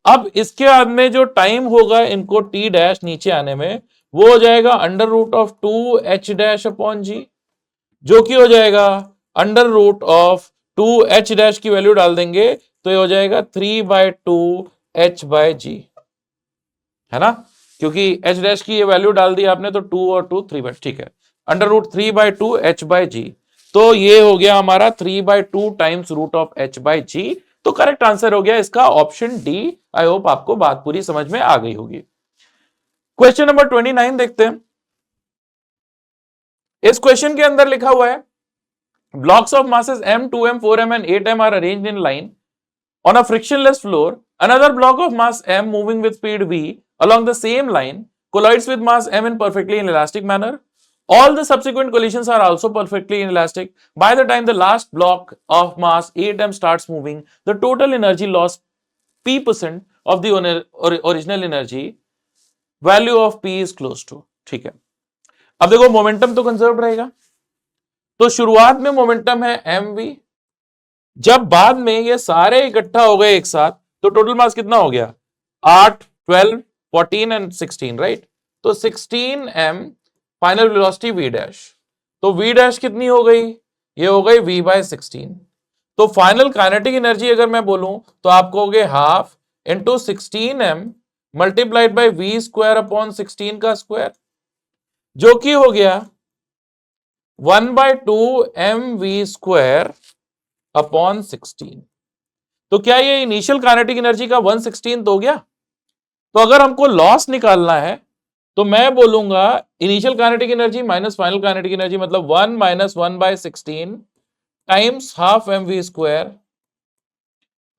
अब इसके बाद में जो टाइम होगा इनको t डैश नीचे आने में वो हो जाएगा under root of 2h dash upon g, जो कि हो जाएगा under root of 2h dash की वैल्यू डाल देंगे तो ये हो जाएगा 3/2h/g, है ना, क्योंकि h डैश की ये वैल्यू डाल दी आपने तो 2 और 2 3, ठीक है, अंडर रूट 3/2h/g। तो ये हो गया हमारा 3/2 टाइम्स रूट ऑफ h/g। तो करेक्ट आंसर हो गया इसका ऑप्शन डी। आई होप आपको बात पूरी समझ में आ गई होगी। क्वेश्चन नंबर 29 देखते हैं। इस क्वेश्चन के अंदर लिखा हुआ है blocks of masses m, 2m, 4m and 8m are arranged in line on a frictionless floor. Another block of mass m moving with speed v along the same line collides with mass m in perfectly inelastic manner. All the subsequent collisions are also perfectly inelastic. By the time the last block of mass 8m starts moving, the total energy loss p% of the original energy value of p is close to, ठीक है। अब देखो मोमेंटम तो कंजर्व रहेगा, तो शुरुआत में मोमेंटम है mv, जब बाद में ये सारे इकट्ठा हो गए एक साथ तो टोटल मास कितना हो गया 8, 12, 14 एंड 16, राइट। तो 16m final velocity v dash, तो v डैश कितनी हो गई, ये हो गई v/16। तो फाइनल काइनेटिक एनर्जी अगर मैं बोलूं तो आप कहोगे half into 16m multiplied by v square upon 16 का स्क्वायर, जो कि हो गया 1/2 mv² अपॉन 16। तो क्या ये इनिशियल काइनेटिक एनर्जी का 1/16 हो गया? तो अगर हमको लॉस निकालना है तो मैं बोलूंगा initial kinetic energy minus final kinetic energy, मतलब 1 - 1/16 times half mv²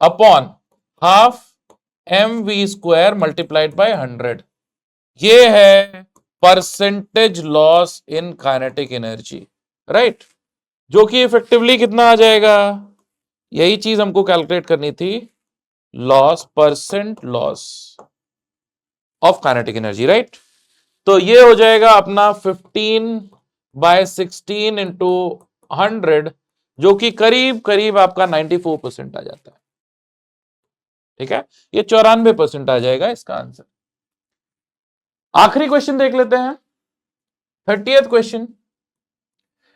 upon half mv² multiplied by 100। ये है percentage loss in kinetic energy, right, जो कि इफेक्टिवली कितना आ जाएगा, यही चीज हमको कैलकुलेट करनी थी, loss, percent loss of kinetic energy, right. तो ये हो जाएगा अपना 15/16 इंटू 100, जो कि करीब करीब आपका 94% आ जाता है, ठीक है, ये 94% आ जाएगा इसका आंसर। आखिरी क्वेश्चन देख लेते हैं, 30th क्वेश्चन।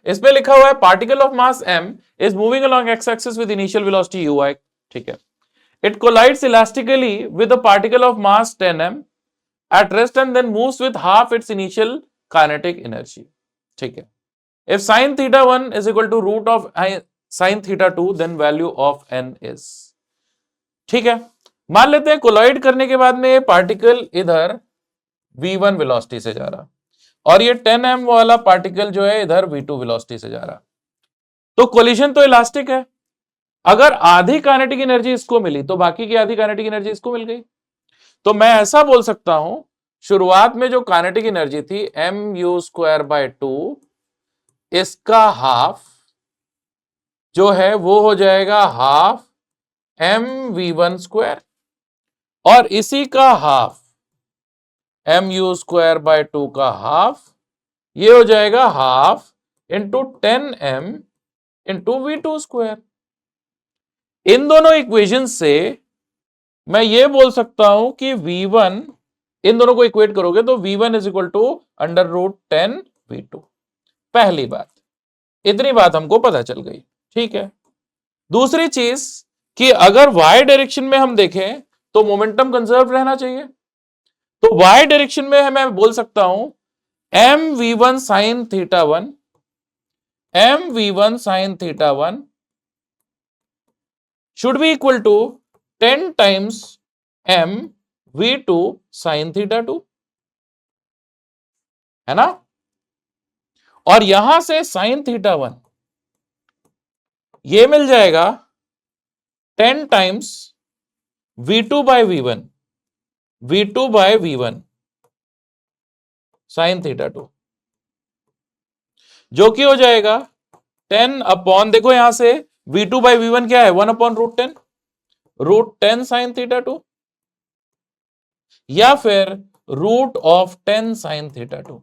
इसमें लिखा हुआ है particle of mass m is moving along x axis with initial velocity ui, ठीक है, it collides elastically with a particle of mass 10m at rest and then moves with half its initial kinetic energy, ठीक है। if sin theta 1 is equal to root of sin theta 2 then value of n is, ठीक है। मान लेते हैं कोलाइड करने के बाद में ये पार्टिकल इधर v1 वेलोसिटी से जा रहा और ये 10m वाला पार्टिकल जो है इधर v2 वेलोसिटी से जा रहा, तो कोलिजन तो इलास्टिक है, अगर आधी काइनेटिक एनर्जी इसको मिली तो बाकी की आधी काइनेटिक एनर्जी इसको मिल गई। तो मैं ऐसा बोल सकता हूं, शुरुआत में जो काइनेटिक एनर्जी थी mu²/2, इसका हाफ जो है वो हो जाएगा हाफ mv1², और इसी का हाफ mu²/2 का हाफ, ये हो जाएगा half into 10m into v2²। इन दोनों इक्वेशन से मैं ये बोल सकता हूं कि v1, इन दोनों को इक्वेट करोगे तो v1 is equal to √10 v2। पहली बात, इतनी बात हमको पता चल गई, ठीक है। दूसरी चीज कि अगर y डायरेक्शन में हम देखें तो मोमेंटम कंजर्व रहना चाहिए, तो y डायरेक्शन में मैं बोल सकता हूं mv1 sin theta 1, mv1 sin theta 1 should be equal to 10 times m v2 sin theta 2, है ना। और यहां से sin थीटा 1 ये मिल जाएगा 10 टाइम्स v2/v1 sin थीटा 2, जो कि हो जाएगा 10 अपॉन, देखो यहां से v2/v1 क्या है, 1/√10, √10 sin थीटा 2, या फिर √10 sin थीटा 2,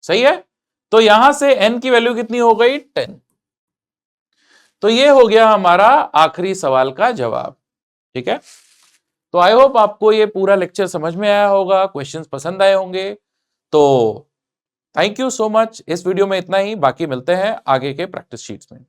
सही है। तो यहां से n की वैल्यू कितनी हो गई, 10। तो ये हो गया हमारा आखिरी सवाल का जवाब, ठीक है। तो आई होप आपको ये पूरा लेक्चर समझ में आया होगा, क्वेश्चंस पसंद आए होंगे। तो थैंक यू सो मच, इस वीडियो में इतना ही, बाकी मिलते हैं आगे के प्रैक्टिस शीट्स में।